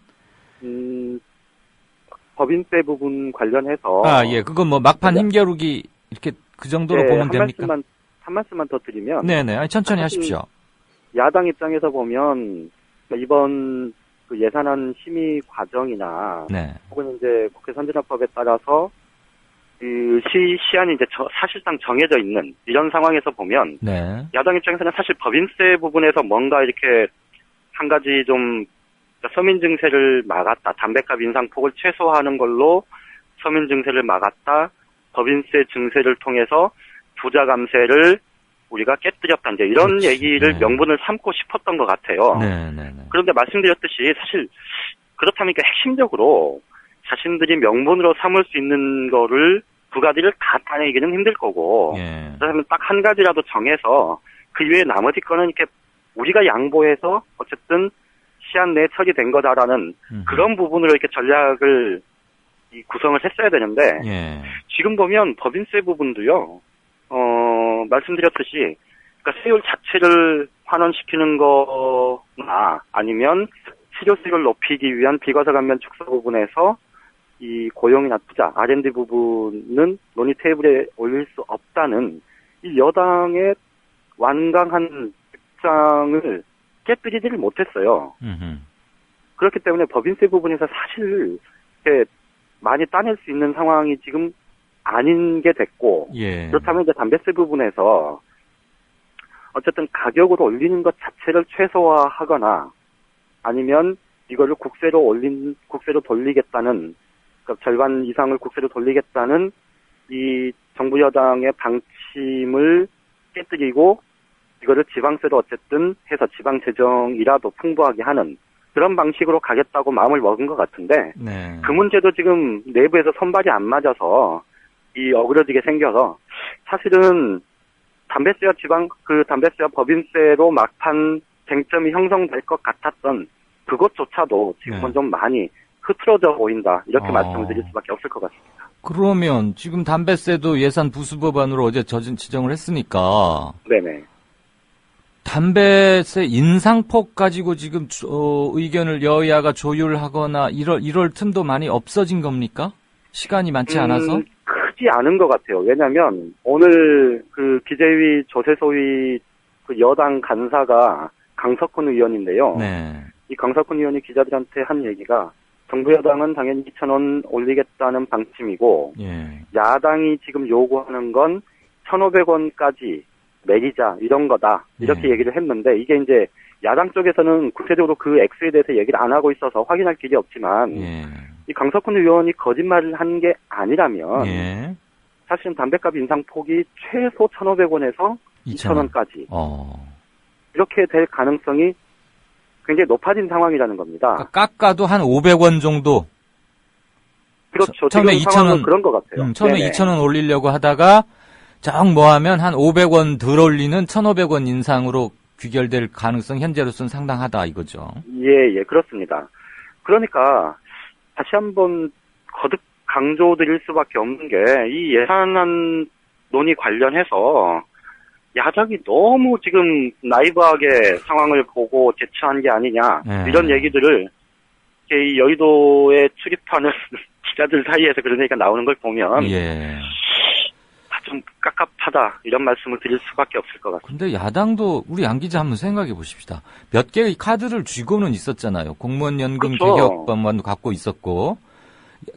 Speaker 15: 법인세 부분 관련해서
Speaker 2: 그건 막판 힘겨루기 이렇게 그 정도로 보면 됩니까?
Speaker 15: 한 말씀만 더 드리면
Speaker 2: 네네. 천천히 하십시오.
Speaker 15: 야당 입장에서 보면 이번 그 예산안 심의 과정이나 혹은 이제 국회 선진화법에 따라서 그 시한이 이제 사실상 정해져 있는 이런 상황에서 보면 야당 입장에서는 사실 법인세 부분에서 뭔가 이렇게 한 가지 좀 서민 증세를 막았다. 담배값 인상폭을 최소화하는 걸로 서민 증세를 막았다. 법인세 증세를 통해서 부자 감세를 우리가 깨뜨렸다 이제 이런
Speaker 2: 그렇지.
Speaker 15: 얘기를
Speaker 2: 네.
Speaker 15: 명분을 삼고 싶었던 것 같아요.
Speaker 2: 네.
Speaker 15: 그런데 말씀드렸듯이 사실 그렇다면 핵심적으로 자신들이 명분으로 삼을 수 있는 거를 두 가지를 다 따내기는 힘들 거고
Speaker 2: 예.
Speaker 15: 그러면 딱 한 가지라도 정해서 그 이외에 나머지 거는 이렇게 우리가 양보해서 어쨌든 시한 내에 처리된 거다라는 그런 부분으로 이렇게 전략을 구성을 했어야 되는데
Speaker 2: 예.
Speaker 15: 지금 보면 법인세 부분도요. 말씀드렸듯이 그러니까 세율 자체를 환원시키는 거나 아니면 실효세를 높이기 위한 비과세감면 축소 부분에서 이 고용이나 투자, R&D 부분은 논의 테이블에 올릴 수 없다는 이 여당의 완강한 입장을 깨뜨리지를 못했어요. 그렇기 때문에 법인세 부분에서 사실 이렇게 많이 따낼 수 있는 상황이 지금 아닌 게 됐고
Speaker 2: 예.
Speaker 15: 그렇다면 이제 담배세 부분에서 어쨌든 가격을 올리는 것 자체를 최소화하거나 아니면 이거를 국세로 돌리겠다는 그러니까 절반 이상을 국세로 돌리겠다는 이 정부 여당의 방침을 깨뜨리고 이거를 지방세로 어쨌든 해서 지방 재정이라도 풍부하게 하는 그런 방식으로 가겠다고 마음을 먹은 것 같은데
Speaker 2: 네.
Speaker 15: 그 문제도 지금 내부에서 선발이 안 맞아서 이 어그러지게 생겨서 사실은 담배세와 담배세와 법인세로 막판 쟁점이 형성될 것 같았던 그것조차도 지금은
Speaker 2: 네.
Speaker 15: 좀 많이 흐트러져 보인다 이렇게 말씀을 드릴 수밖에 없을 것 같습니다.
Speaker 2: 그러면 지금 담배세도 예산 부수법안으로 어제 지정을 했으니까
Speaker 15: 네네.
Speaker 2: 담배세 인상폭 가지고 지금 의견을 여야가 조율하거나 이럴 틈도 많이 없어진 겁니까? 시간이 많지 않아서?
Speaker 15: 크지 않은 것 같아요. 왜냐하면 오늘 그 기재위 조세소위 그 여당 간사가 강석훈 의원인데요.
Speaker 2: 네.
Speaker 15: 이 강석훈 의원이 기자들한테 한 얘기가 정부 여당은 당연히 2,000원 올리겠다는 방침이고
Speaker 2: 예.
Speaker 15: 야당이 지금 요구하는 건 1,500원까지 매기자 이런 거다 이렇게 얘기를 했는데 이게 이제 야당 쪽에서는 구체적으로 그 액수에 대해서 얘기를 안 하고 있어서 확인할 길이 없지만 이 강석훈 의원이 거짓말을 한 게 아니라면 사실은 담배값 인상폭이 최소 1,500원에서 2,000원까지 이렇게 될 가능성이 굉장히 높아진 상황이라는 겁니다.
Speaker 2: 그러니까 깎아도 한 500원 정도.
Speaker 15: 그렇죠.
Speaker 2: 처음에
Speaker 15: 지금 상황은
Speaker 2: 2,000원
Speaker 15: 그런 것 같아요.
Speaker 2: 처음에
Speaker 15: 네네.
Speaker 2: 2,000원 올리려고 하다가 정 뭐하면 한 500원 덜 올리는 1,500원 인상으로 귀결될 가능성 현재로서는 상당하다 이거죠.
Speaker 15: 예, 그렇습니다. 그러니까 다시 한번 거듭 강조드릴 수밖에 없는 게 이 예산안 논의 관련해서 야당이 너무 지금 나이브하게 상황을 보고 대처한 게 아니냐 이런 얘기들을 이 여의도에 출입하는 기자들 사이에서 그런 얘기가 나오는 걸 보면 좀 깝깝하다 이런 말씀을 드릴 수밖에 없을 것 같습니다.
Speaker 2: 근데 야당도 우리 양 기자 한번 생각해 보십시다. 몇 개의 카드를 쥐고는 있었잖아요. 공무원 연금
Speaker 15: 그렇죠.
Speaker 2: 개혁 법안도 갖고 있었고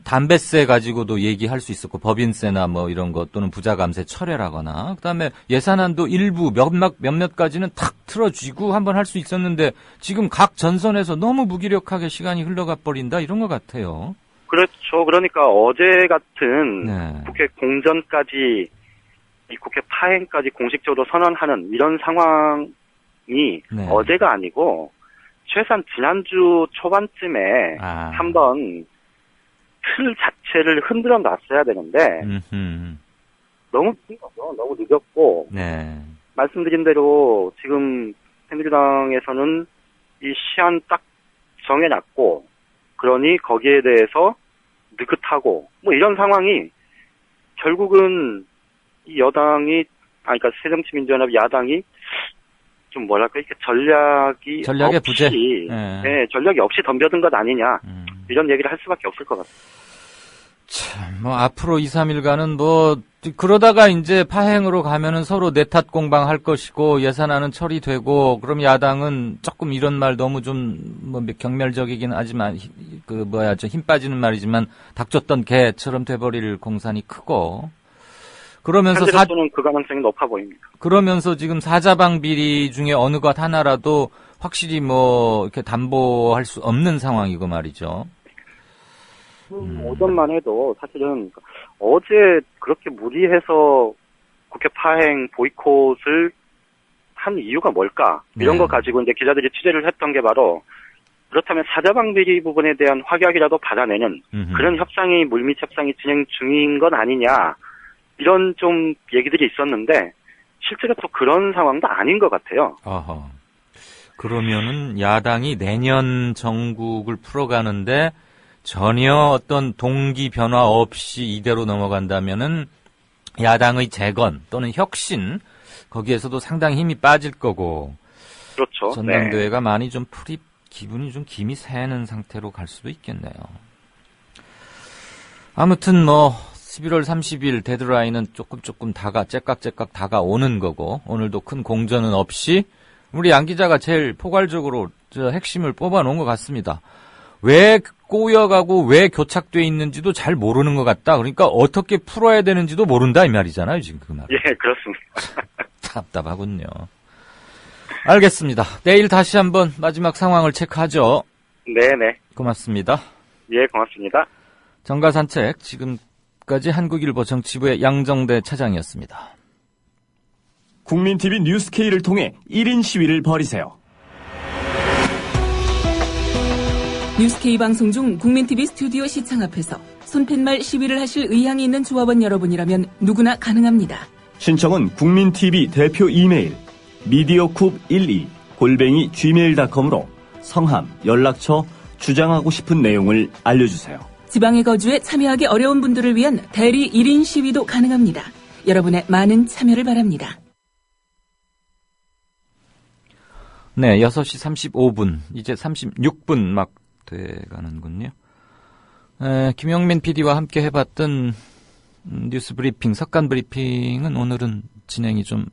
Speaker 2: 담배세 가지고도 얘기할 수 있었고 법인세나 뭐 이런 것 또는 부자감세 철회라거나 그다음에 예산안도 일부 몇몇 가지는 탁 틀어쥐고 한번 할 수 있었는데 지금 각 전선에서 너무 무기력하게 시간이 흘러가 버린다 이런 것 같아요.
Speaker 15: 그렇죠. 그러니까 어제 같은 국회 공전까지 이 국회 파행까지 공식적으로 선언하는 이런 상황이 어제가 아니고 최소한 지난주 초반쯤에 한번 틀 자체를 흔들어 놨어야 되는데 너무 늦은 거죠. 너무 늦었고 말씀드린 대로 지금 새누리당에서는 이 시한 딱 정해놨고 그러니 거기에 대해서 느긋하고 뭐 이런 상황이 결국은 이 여당이 그러니까 새정치민주연합 야당이 좀 뭐랄까 이렇게 전략의
Speaker 2: 부재.
Speaker 15: 전략이 없이 덤벼든 것 아니냐 이런 얘기를 할 수밖에 없을 것 같아요.
Speaker 2: 참, 뭐 앞으로 2, 3일간은 뭐 그러다가 이제 파행으로 가면은 서로 내탓 공방할 것이고 예산안은 처리되고 그럼 야당은 조금 이런 말 너무 좀 뭐 경멸적이긴 하지만 힘 빠지는 말이지만 닥쳤던 개처럼 돼버릴 공산이 크고 그러면서
Speaker 15: 현재로서는 그 가능성이 높아 보입니다.
Speaker 2: 그러면서 지금 사자방 비리 중에 어느 것 하나라도 확실히 뭐 이렇게 담보할 수 없는 상황이고 말이죠.
Speaker 15: 오전만 해도 사실은 어제 그렇게 무리해서 국회 파행 보이콧을 한 이유가 뭘까? 이런 거 가지고 이제 기자들이 취재를 했던 게 바로 그렇다면 사자방 비리 부분에 대한 확약이라도 받아내는 그런 협상이 물밑 협상이 진행 중인 건 아니냐 이런 좀 얘기들이 있었는데 실제로 또 그런 상황도 아닌 것 같아요.
Speaker 2: 어허. 그러면은 야당이 내년 정국을 풀어가는데 전혀 어떤 동기 변화 없이 이대로 넘어간다면은 야당의 재건 또는 혁신 거기에서도 상당히 힘이 빠질 거고
Speaker 15: 그렇죠.
Speaker 2: 전당대회가 많이 좀 기분이 좀 김이 새는 상태로 갈 수도 있겠네요. 아무튼 뭐 11월 30일 데드라인은 조금 째깍째깍 다가오는 거고 오늘도 큰 공전은 없이 우리 양 기자가 제일 포괄적으로 핵심을 뽑아놓은 것 같습니다. 왜 꼬여가고 왜 교착돼 있는지도 잘 모르는 것 같다. 그러니까 어떻게 풀어야 되는지도 모른다 이 말이잖아요. 지금 그 말.
Speaker 15: 예, 그렇습니다.
Speaker 2: 답답하군요. 알겠습니다. 내일 다시 한번 마지막 상황을 체크하죠.
Speaker 15: 네네.
Speaker 2: 고맙습니다.
Speaker 15: 예, 고맙습니다.
Speaker 2: 정가산책 지금까지 한국일보 정치부의 양정대 차장이었습니다.
Speaker 16: 국민TV 뉴스K를 통해 1인 시위를 벌이세요.
Speaker 5: 뉴스K 방송 중 국민TV 스튜디오 시창 앞에서 손팻말 시위를 하실 의향이 있는 조합원 여러분이라면 누구나 가능합니다.
Speaker 16: 신청은 국민TV 대표 이메일 mediacoup12@gmail.com으로 성함, 연락처, 주장하고 싶은 내용을 알려주세요.
Speaker 5: 지방에 거주해 참여하기 어려운 분들을 위한 대리 1인 시위도 가능합니다. 여러분의 많은 참여를 바랍니다.
Speaker 2: 네, 6시 35분, 이제 36분 막 돼가는군요. 김영민 PD와 함께 해봤던 뉴스 브리핑, 석간 브리핑은 오늘은 진행이 좀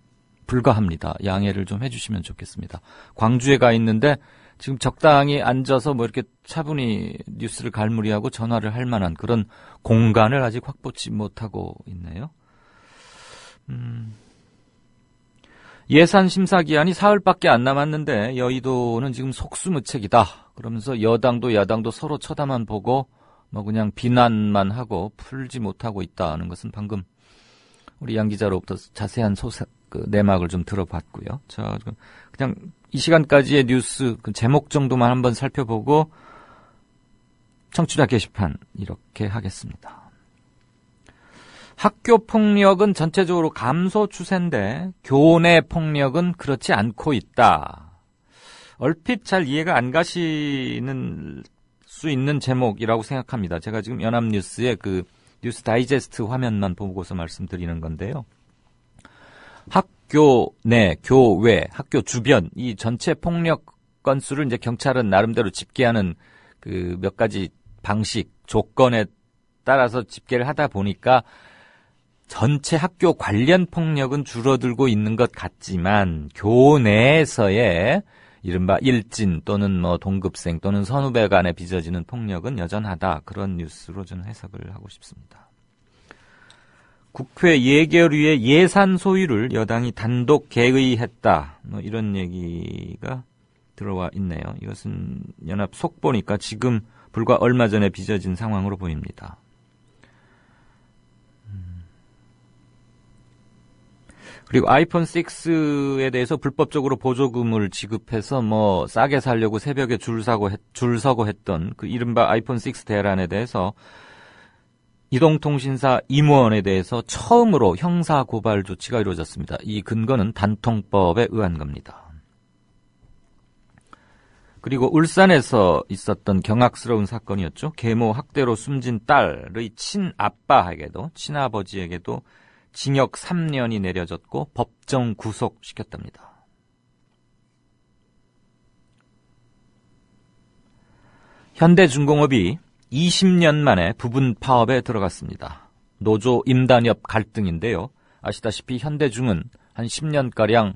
Speaker 2: 불가합니다. 양해를 좀 해주시면 좋겠습니다. 광주에 가 있는데 지금 적당히 앉아서 뭐 이렇게 차분히 뉴스를 갈무리하고 전화를 할 만한 그런 공간을 아직 확보치 못하고 있네요. 예산 심사 기한이 사흘밖에 안 남았는데 여의도는 지금 속수무책이다. 그러면서 여당도 야당도 서로 쳐다만 보고 뭐 그냥 비난만 하고 풀지 못하고 있다는 것은 방금 우리 양 기자로부터 자세한 내막을 좀 들어봤고요. 자, 그냥 이 시간까지의 뉴스 그 제목 정도만 한번 살펴보고 청취자 게시판 이렇게 하겠습니다. 학교 폭력은 전체적으로 감소 추세인데 교내 폭력은 그렇지 않고 있다. 얼핏 잘 이해가 안 가시는 수 있는 제목이라고 생각합니다. 제가 지금 연합뉴스의 그 뉴스 다이제스트 화면만 보고서 말씀드리는 건데요. 학교 내, 교외, 학교 주변 이 전체 폭력 건수를 이제 경찰은 나름대로 집계하는 그 몇 가지 방식, 조건에 따라서 집계를 하다 보니까 전체 학교 관련 폭력은 줄어들고 있는 것 같지만 교내에서의 이른바 일진 또는 뭐 동급생 또는 선후배 간에 빚어지는 폭력은 여전하다. 그런 뉴스로 저는 해석을 하고 싶습니다. 국회 예결위의 예산 소위를 여당이 단독 개의했다. 뭐 이런 얘기가 들어와 있네요. 이것은 연합 속보니까 지금 불과 얼마 전에 빚어진 상황으로 보입니다. 그리고 아이폰 6에 대해서 불법적으로 보조금을 지급해서 뭐 싸게 살려고 새벽에 줄 서고 했던 그 이른바 아이폰 6 대란에 대해서 이동통신사 임원에 대해서 처음으로 형사 고발 조치가 이루어졌습니다. 이 근거는 단통법에 의한 겁니다. 그리고 울산에서 있었던 경악스러운 사건이었죠. 계모 학대로 숨진 딸의 친아빠에게도 친아버지에게도 징역 3년이 내려졌고 법정 구속시켰답니다. 현대중공업이 20년 만에 부분 파업에 들어갔습니다. 노조 임단협 갈등인데요. 아시다시피 현대중은 한 10년가량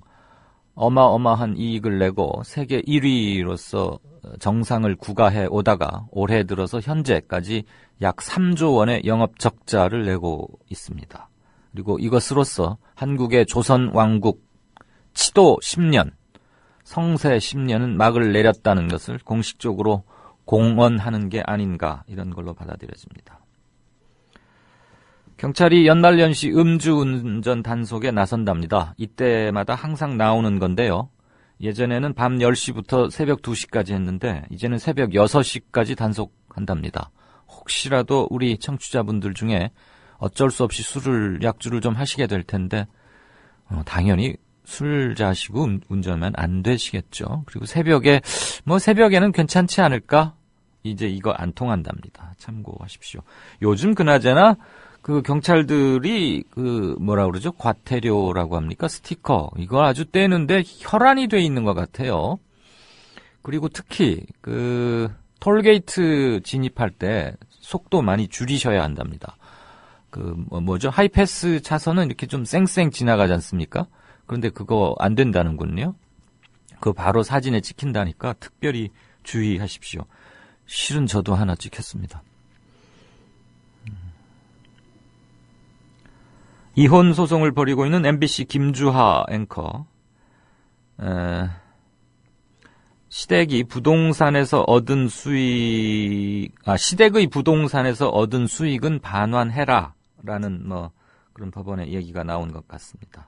Speaker 2: 어마어마한 이익을 내고 세계 1위로서 정상을 구가해 오다가 올해 들어서 현재까지 약 3조 원의 영업 적자를 내고 있습니다. 그리고 이것으로서 한국의 조선 왕국 치도 10년, 성세 10년은 막을 내렸다는 것을 공식적으로 공언하는 게 아닌가 이런 걸로 받아들여집니다. 경찰이 연말연시 음주운전 단속에 나선답니다. 이때마다 항상 나오는 건데요. 예전에는 밤 10시부터 새벽 2시까지 했는데 이제는 새벽 6시까지 단속한답니다. 혹시라도 우리 청취자분들 중에 어쩔 수 없이 약주를 좀 하시게 될 텐데 당연히 술 자시고 운전하면 안 되시겠죠. 그리고 새벽에는 괜찮지 않을까? 이제 이거 안 통한답니다. 참고하십시오. 요즘 그나저나 그 경찰들이 과태료라고 합니까? 스티커. 이거 아주 떼는데 혈안이 돼 있는 것 같아요. 그리고 특히 톨게이트 진입할 때 속도 많이 줄이셔야 한답니다. 하이패스 차선은 이렇게 좀 쌩쌩 지나가지 않습니까? 그런데 그거 안 된다는군요. 그거 바로 사진에 찍힌다니까 특별히 주의하십시오. 실은 저도 하나 찍혔습니다. 이혼 소송을 벌이고 있는 MBC 김주하 앵커. 시댁의 부동산에서 얻은 수익은 반환해라라는 그런 법원의 얘기가 나온 것 같습니다.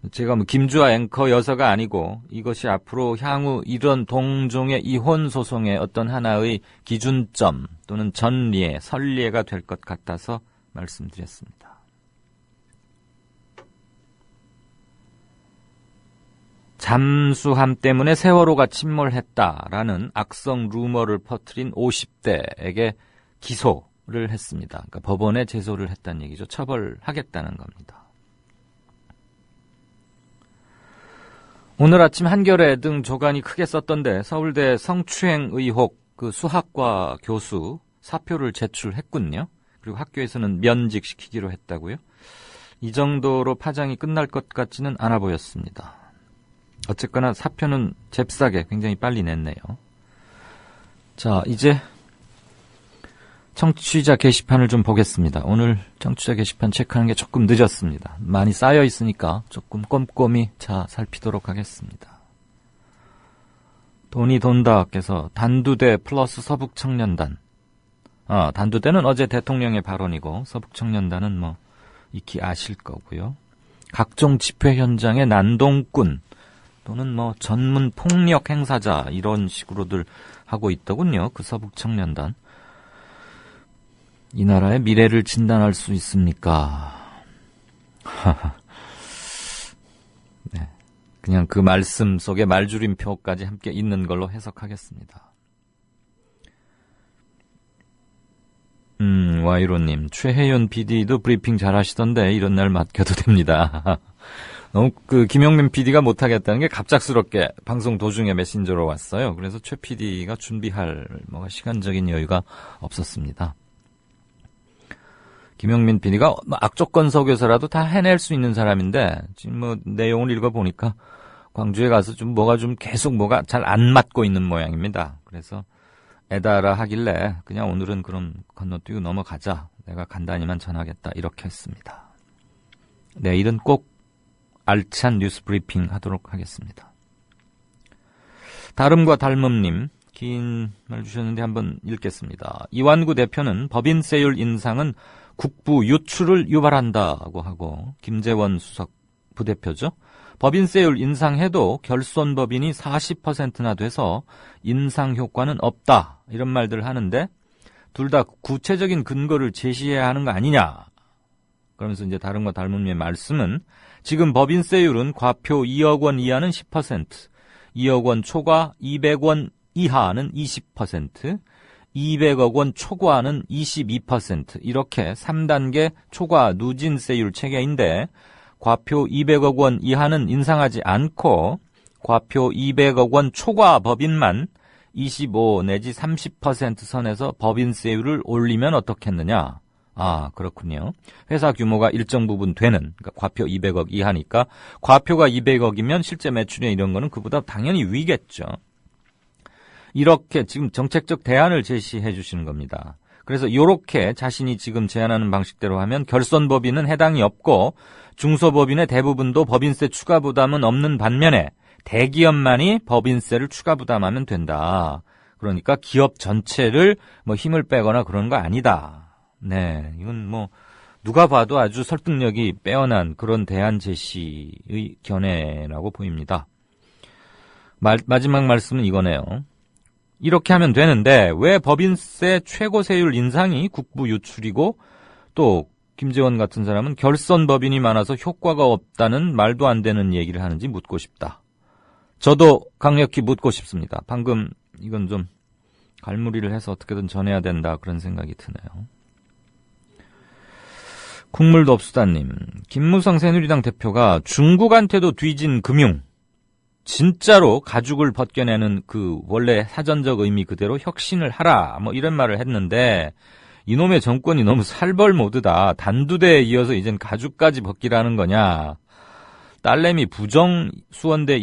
Speaker 2: 제가 김주하 앵커 여서가 아니고 이것이 앞으로 향후 이런 동종의 이혼 소송의 어떤 하나의 기준점 또는 전례, 선례가 될 것 같아서 말씀드렸습니다. 잠수함 때문에 세월호가 침몰했다라는 악성 루머를 퍼뜨린 50대에게 기소를 했습니다. 그러니까 법원에 제소를 했다는 얘기죠. 처벌하겠다는 겁니다. 오늘 아침 한겨레 등 조간이 크게 썼던데 서울대 성추행 의혹 수학과 교수 사표를 제출했군요. 그리고 학교에서는 면직시키기로 했다고요. 이 정도로 파장이 끝날 것 같지는 않아 보였습니다. 어쨌거나 사표는 잽싸게 굉장히 빨리 냈네요. 자, 이제 청취자 게시판을 좀 보겠습니다. 오늘 청취자 게시판 체크하는 게 조금 늦었습니다. 많이 쌓여 있으니까 조금 꼼꼼히 살피도록 하겠습니다. 돈이 돈다께서 단두대 플러스 서북청년단. 단두대는 어제 대통령의 발언이고 서북청년단은 익히 아실 거고요. 각종 집회 현장의 난동꾼 또는 전문 폭력 행사자 이런 식으로들 하고 있더군요. 그 서북청년단. 이 나라의 미래를 진단할 수 있습니까? 네, 그냥 그 말씀 속에 말줄임표까지 함께 있는 걸로 해석하겠습니다. 와이로님, 최혜연 PD도 브리핑 잘하시던데 이런 날 맡겨도 됩니다. 너무 김용민 PD가 못하겠다는 게 갑작스럽게 방송 도중에 메신저로 왔어요. 그래서 최 PD가 준비할 시간적인 여유가 없었습니다. 김용민 PD가 악조건 석여서라도 다 해낼 수 있는 사람인데 지금 내용을 읽어보니까 광주에 가서 계속 잘 안 맞고 있는 모양입니다. 그래서 애달아 하길래 그냥 오늘은 그럼 건너뛰고 넘어가자. 내가 간단히만 전하겠다. 이렇게 했습니다. 내일은 꼭 알찬 뉴스 브리핑 하도록 하겠습니다. 다름과 닮음님 긴 말 주셨는데 한번 읽겠습니다. 이완구 대표는 법인세율 인상은 국부 유출을 유발한다고 하고, 김재원 수석 부대표죠. 법인세율 인상해도 결손법인이 40%나 돼서 인상 효과는 없다. 이런 말들 하는데 둘 다 구체적인 근거를 제시해야 하는 거 아니냐. 그러면서 이제 다른과 닮음의 말씀은 지금 법인세율은 과표 2억 원 이하는 10%, 2억 원 초과 200원 이하는 20%, 200억 원 초과는 22% 이렇게 3단계 초과 누진세율 체계인데 과표 200억 원 이하는 인상하지 않고 과표 200억 원 초과 법인만 25 내지 30% 선에서 법인세율을 올리면 어떻겠느냐. 아, 그렇군요. 회사 규모가 일정 부분 되는, 그러니까 과표 200억 이하니까 과표가 200억이면 실제 매출이나 이런 거는 그보다 당연히 위겠죠. 이렇게 지금 정책적 대안을 제시해 주시는 겁니다. 그래서 이렇게 자신이 지금 제안하는 방식대로 하면 결손법인은 해당이 없고 중소법인의 대부분도 법인세 추가 부담은 없는 반면에 대기업만이 법인세를 추가 부담하면 된다. 그러니까 기업 전체를 힘을 빼거나 그런 거 아니다. 네, 이건 누가 봐도 아주 설득력이 빼어난 그런 대안 제시의 견해라고 보입니다. 마지막 말씀은 이거네요. 이렇게 하면 되는데 왜 법인세 최고 세율 인상이 국부 유출이고 또 김재원 같은 사람은 결선 법인이 많아서 효과가 없다는 말도 안 되는 얘기를 하는지 묻고 싶다. 저도 강력히 묻고 싶습니다. 방금 이건 좀 갈무리를 해서 어떻게든 전해야 된다 그런 생각이 드네요. 국물도 없수다님, 김무성 새누리당 대표가 중국한테도 뒤진 금융, 진짜로 가죽을 벗겨내는 그 원래 사전적 의미 그대로 혁신을 하라 뭐 이런 말을 했는데 이놈의 정권이 너무 살벌 모드다. 단두대에 이어서 이젠 가죽까지 벗기라는 거냐. 딸내미 부정 수원대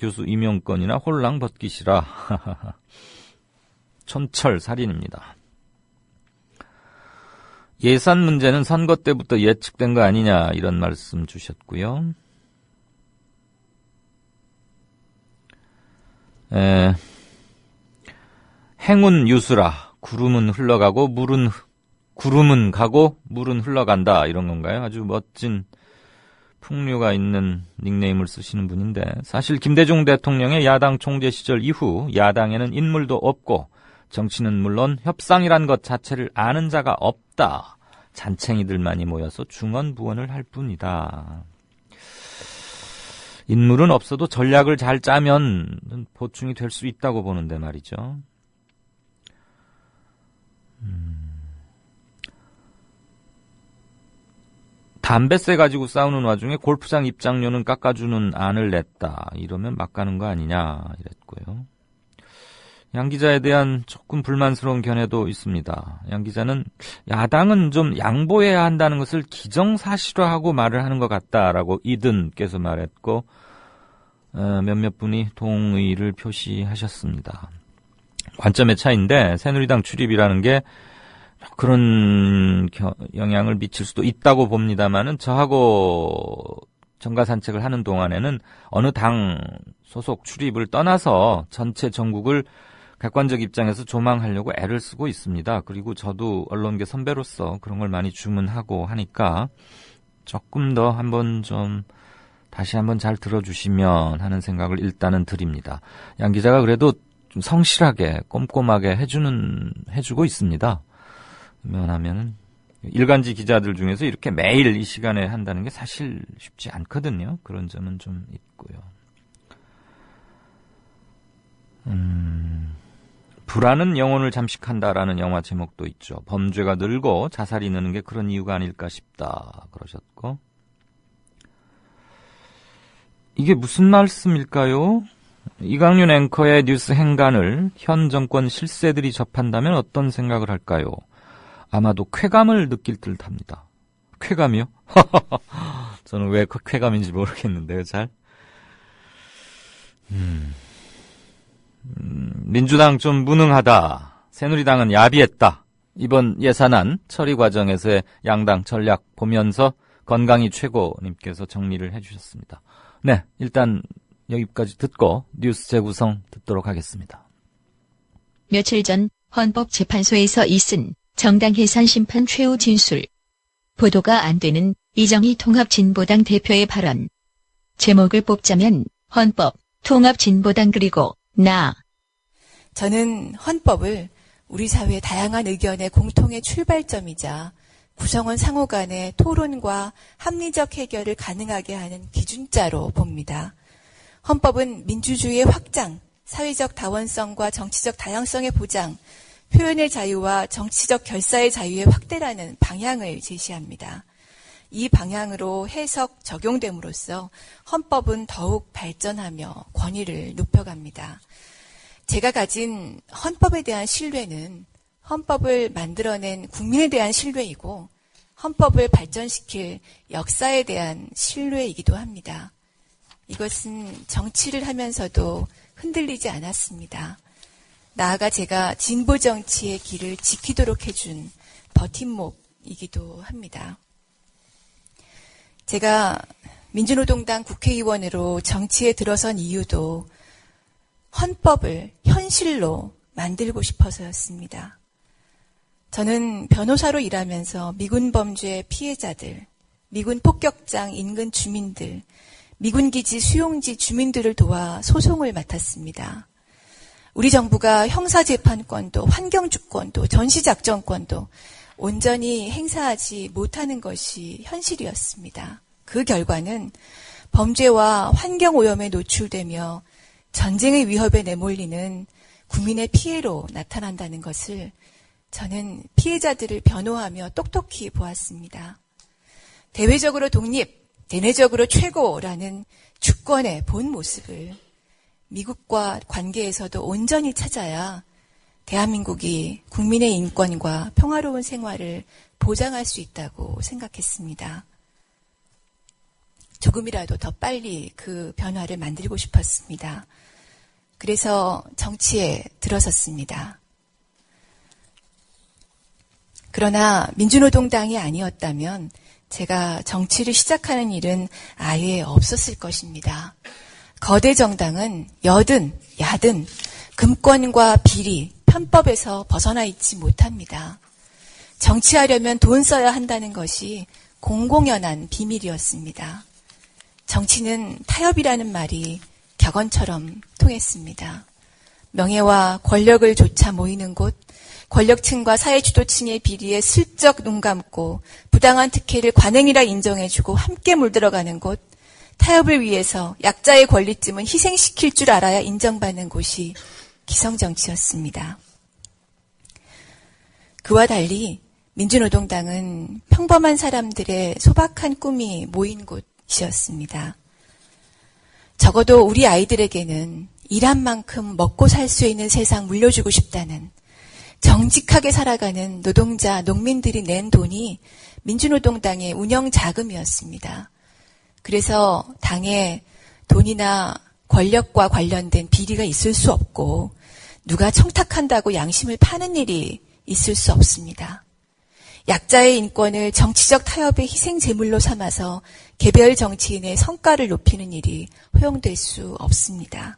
Speaker 2: 교수 임용 건이나 홀랑 벗기시라. 천철 살인입니다. 예산 문제는 선거 때부터 예측된 거 아니냐 이런 말씀 주셨고요. 행운 유수라. 구름은 흘러가고 구름은 가고 물은 흘러간다 이런 건가요? 아주 멋진 풍류가 있는 닉네임을 쓰시는 분인데 사실 김대중 대통령의 야당 총재 시절 이후 야당에는 인물도 없고 정치는 물론 협상이란 것 자체를 아는 자가 없다. 잔챙이들만이 모여서 중언부언을 할 뿐이다. 인물은 없어도 전략을 잘 짜면 보충이 될 수 있다고 보는데 말이죠. 담배세 가지고 싸우는 와중에 골프장 입장료는 깎아주는 안을 냈다. 이러면 막 가는 거 아니냐 이랬고요. 양 기자에 대한 조금 불만스러운 견해도 있습니다. 양 기자는 야당은 좀 양보해야 한다는 것을 기정사실화하고 말을 하는 것 같다라고 이든께서 말했고 몇몇 분이 동의를 표시하셨습니다. 관점의 차이인데 새누리당 출입이라는 게 그런 영향을 미칠 수도 있다고 봅니다만은 저하고 정가산책을 하는 동안에는 어느 당 소속 출입을 떠나서 전체 전국을 객관적 입장에서 조망하려고 애를 쓰고 있습니다. 그리고 저도 언론계 선배로서 그런 걸 많이 주문하고 하니까 조금 더 다시 한번 잘 들어주시면 하는 생각을 일단은 드립니다. 양 기자가 그래도 좀 성실하게 꼼꼼하게 해주고 있습니다. 왜냐하면 일간지 기자들 중에서 이렇게 매일 이 시간에 한다는 게 사실 쉽지 않거든요. 그런 점은 좀 있고요. 불안은 영혼을 잠식한다라는 영화 제목도 있죠. 범죄가 늘고 자살이 느는 게 그런 이유가 아닐까 싶다 그러셨고, 이게 무슨 말씀일까요? 이강윤 앵커의 뉴스 행간을 현 정권 실세들이 접한다면 어떤 생각을 할까요? 아마도 쾌감을 느낄 듯합니다. 쾌감이요? 저는 왜 그 쾌감인지 모르겠는데요, 잘. 민주당 좀 무능하다. 새누리당은 야비했다. 이번 예산안 처리 과정에서의 양당 전략 보면서 건강이 최고님께서 정리를 해주셨습니다. 네, 일단 여기까지 듣고 뉴스 재구성 듣도록 하겠습니다.
Speaker 17: 며칠 전 헌법재판소에서 있은 정당 해산 심판 최후 진술. 보도가 안 되는 이정희 통합진보당 대표의 발언. 제목을 뽑자면 헌법, 통합진보당 그리고 나.
Speaker 18: 저는 헌법을 우리 사회의 다양한 의견의 공통의 출발점이자 구성원 상호 간의 토론과 합리적 해결을 가능하게 하는 기준자로 봅니다. 헌법은 민주주의의 확장, 사회적 다원성과 정치적 다양성의 보장, 표현의 자유와 정치적 결사의 자유의 확대라는 방향을 제시합니다. 이 방향으로 해석, 적용됨으로써 헌법은 더욱 발전하며 권위를 높여갑니다. 제가 가진 헌법에 대한 신뢰는 헌법을 만들어낸 국민에 대한 신뢰이고 헌법을 발전시킬 역사에 대한 신뢰이기도 합니다. 이것은 정치를 하면서도 흔들리지 않았습니다. 나아가 제가 진보 정치의 길을 지키도록 해준 버팀목이기도 합니다. 제가 민주노동당 국회의원으로 정치에 들어선 이유도 헌법을 현실로 만들고 싶어서였습니다. 저는 변호사로 일하면서 미군 범죄 피해자들, 미군 폭격장 인근 주민들, 미군 기지 수용지 주민들을 도와 소송을 맡았습니다. 우리 정부가 형사재판권도 환경주권도 전시작전권도 온전히 행사하지 못하는 것이 현실이었습니다. 그 결과는 범죄와 환경오염에 노출되며 전쟁의 위협에 내몰리는 국민의 피해로 나타난다는 것을 저는 피해자들을 변호하며 똑똑히 보았습니다. 대외적으로 독립, 대내적으로 최고라는 주권의 본 모습을 미국과 관계에서도 온전히 찾아야 대한민국이 국민의 인권과 평화로운 생활을 보장할 수 있다고 생각했습니다. 조금이라도 더 빨리 그 변화를 만들고 싶었습니다. 그래서 정치에 들어섰습니다. 그러나 민주노동당이 아니었다면 제가 정치를 시작하는 일은 아예 없었을 것입니다. 거대 정당은 여든 야든 금권과 비리, 편법에서 벗어나 있지 못합니다. 정치하려면 돈 써야 한다는 것이 공공연한 비밀이었습니다. 정치는 타협이라는 말이 격언처럼 통했습니다. 명예와 권력을 조차 모이는 곳, 권력층과 사회주도층의 비리에 슬쩍 눈 감고 부당한 특혜를 관행이라 인정해주고 함께 물들어가는 곳, 타협을 위해서 약자의 권리쯤은 희생시킬 줄 알아야 인정받는 곳이 기성정치였습니다. 그와 달리 민주노동당은 평범한 사람들의 소박한 꿈이 모인 곳이었습니다. 적어도 우리 아이들에게는 일한 만큼 먹고 살 수 있는 세상 물려주고 싶다는 정직하게 살아가는 노동자, 농민들이 낸 돈이 민주노동당의 운영 자금이었습니다. 그래서 당에 돈이나 권력과 관련된 비리가 있을 수 없고 누가 청탁한다고 양심을 파는 일이 있을 수 없습니다. 약자의 인권을 정치적 타협의 희생 제물로 삼아서 개별 정치인의 성과를 높이는 일이 허용될 수 없습니다.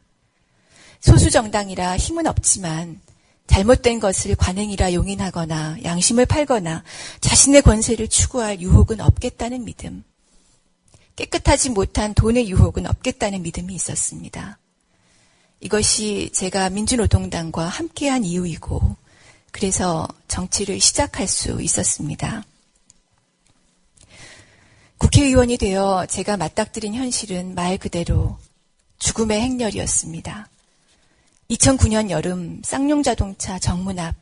Speaker 18: 소수 정당이라 힘은 없지만 잘못된 것을 관행이라 용인하거나 양심을 팔거나 자신의 권세를 추구할 유혹은 없겠다는 믿음, 깨끗하지 못한 돈의 유혹은 없겠다는 믿음이 있었습니다. 이것이 제가 민주노동당과 함께한 이유이고 그래서 정치를 시작할 수 있었습니다. 국회의원이 되어 제가 맞닥뜨린 현실은 말 그대로 죽음의 행렬이었습니다. 2009년 여름 쌍용자동차 정문 앞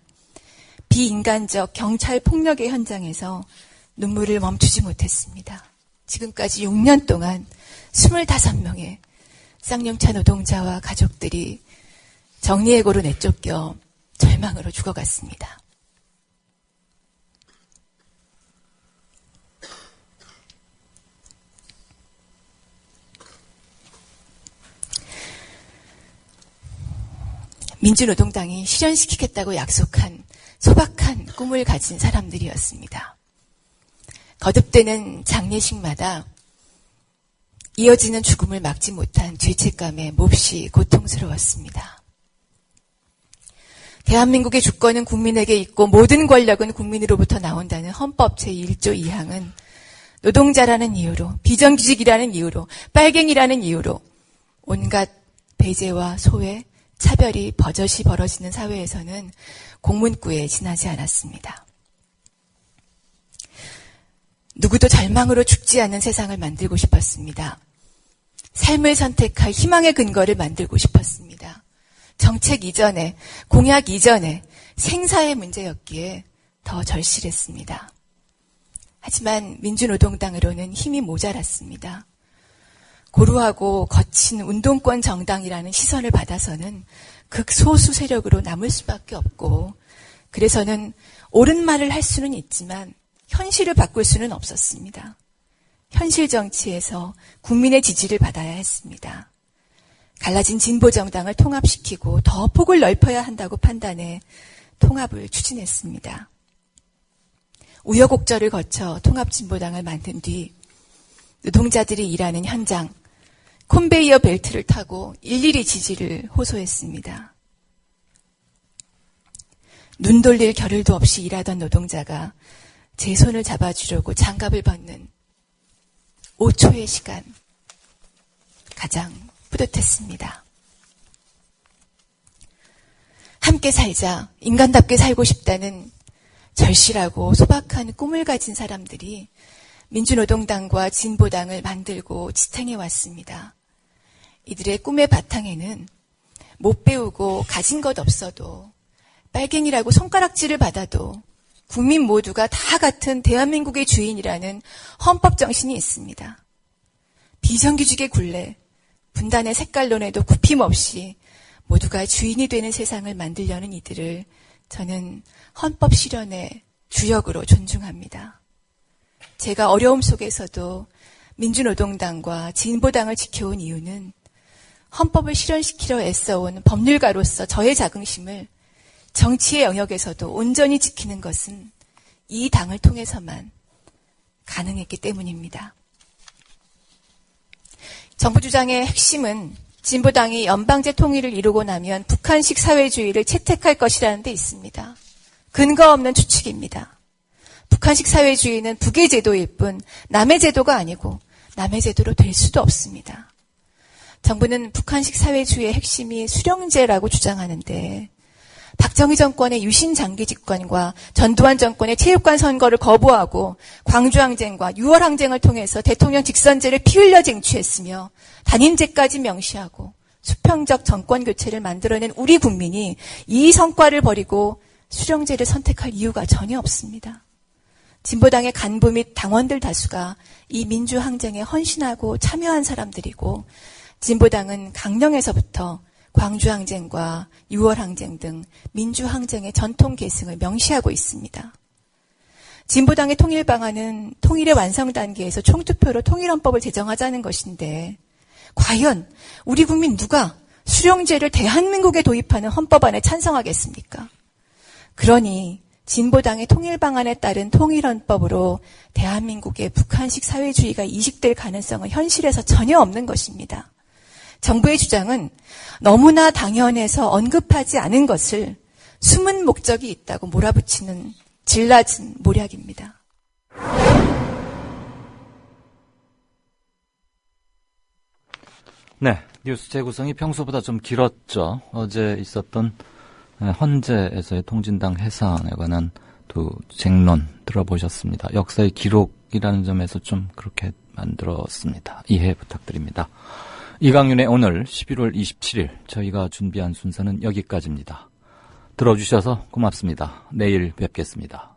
Speaker 18: 비인간적 경찰 폭력의 현장에서 눈물을 멈추지 못했습니다. 지금까지 6년 동안 25명의 쌍용차 노동자와 가족들이 정리해고로 내쫓겨 절망으로 죽어갔습니다. 민주노동당이 실현시키겠다고 약속한 소박한 꿈을 가진 사람들이었습니다. 거듭되는 장례식마다 이어지는 죽음을 막지 못한 죄책감에 몹시 고통스러웠습니다. 대한민국의 주권은 국민에게 있고 모든 권력은 국민으로부터 나온다는 헌법 제1조 2항은 노동자라는 이유로, 비정규직이라는 이유로, 빨갱이라는 이유로 온갖 배제와 소외, 차별이 버젓이 벌어지는 사회에서는 공문구에 지나지 않았습니다. 누구도 절망으로 죽지 않는 세상을 만들고 싶었습니다. 삶을 선택할 희망의 근거를 만들고 싶었습니다. 정책 이전에, 공약 이전에 생사의 문제였기에 더 절실했습니다. 하지만 민주노동당으로는 힘이 모자랐습니다. 고루하고 거친 운동권 정당이라는 시선을 받아서는 극소수 세력으로 남을 수밖에 없고, 그래서는 옳은 말을 할 수는 있지만 현실을 바꿀 수는 없었습니다. 현실 정치에서 국민의 지지를 받아야 했습니다. 갈라진 진보 정당을 통합시키고 더 폭을 넓혀야 한다고 판단해 통합을 추진했습니다. 우여곡절을 거쳐 통합진보당을 만든 뒤 노동자들이 일하는 현장, 컨베이어 벨트를 타고 일일이 지지를 호소했습니다. 눈 돌릴 겨를도 없이 일하던 노동자가 제 손을 잡아주려고 장갑을 벗는 5초의 시간, 가장 뿌듯했습니다. 함께 살자, 인간답게 살고 싶다는 절실하고 소박한 꿈을 가진 사람들이 민주노동당과 진보당을 만들고 지탱해 왔습니다. 이들의 꿈의 바탕에는 못 배우고 가진 것 없어도 빨갱이라고 손가락질을 받아도 국민 모두가 다 같은 대한민국의 주인이라는 헌법 정신이 있습니다. 비정규직의 굴레, 분단의 색깔론에도 굽힘없이 모두가 주인이 되는 세상을 만들려는 이들을 저는 헌법 실현의 주역으로 존중합니다. 제가 어려움 속에서도 민주노동당과 진보당을 지켜온 이유는 헌법을 실현시키려 애써온 법률가로서 저의 자긍심을 정치의 영역에서도 온전히 지키는 것은 이 당을 통해서만 가능했기 때문입니다. 정부 주장의 핵심은 진보당이 연방제 통일을 이루고 나면 북한식 사회주의를 채택할 것이라는 데 있습니다. 근거 없는 추측입니다. 북한식 사회주의는 북의 제도일 뿐 남의 제도가 아니고 남의 제도로 될 수도 없습니다. 정부는 북한식 사회주의의 핵심이 수령제라고 주장하는데 박정희 정권의 유신 장기 집권과 전두환 정권의 체육관 선거를 거부하고 광주항쟁과 6월항쟁을 통해서 대통령 직선제를 피 흘려 쟁취했으며 단임제까지 명시하고 수평적 정권 교체를 만들어낸 우리 국민이 이 성과를 버리고 수령제를 선택할 이유가 전혀 없습니다. 진보당의 간부 및 당원들 다수가 이 민주항쟁에 헌신하고 참여한 사람들이고 진보당은 강령에서부터 광주항쟁과 6월항쟁 등 민주항쟁의 전통 계승을 명시하고 있습니다. 진보당의 통일 방안은 통일의 완성 단계에서 총투표로 통일헌법을 제정하자는 것인데 과연 우리 국민 누가 수령제를 대한민국에 도입하는 헌법안에 찬성하겠습니까? 그러니 진보당의 통일 방안에 따른 통일헌법으로 대한민국의 북한식 사회주의가 이식될 가능성은 현실에서 전혀 없는 것입니다. 정부의 주장은 너무나 당연해서 언급하지 않은 것을 숨은 목적이 있다고 몰아붙이는 질낮은 모략입니다.
Speaker 2: 네, 뉴스 재구성이 평소보다 좀 길었죠. 어제 있었던 헌재에서의 통진당 해산에 관한 두 쟁론 들어보셨습니다. 역사의 기록이라는 점에서 좀 그렇게 만들었습니다. 이해 부탁드립니다. 이강윤의 오늘 11월 27일 저희가 준비한 순서는 여기까지입니다. 들어주셔서 고맙습니다. 내일 뵙겠습니다.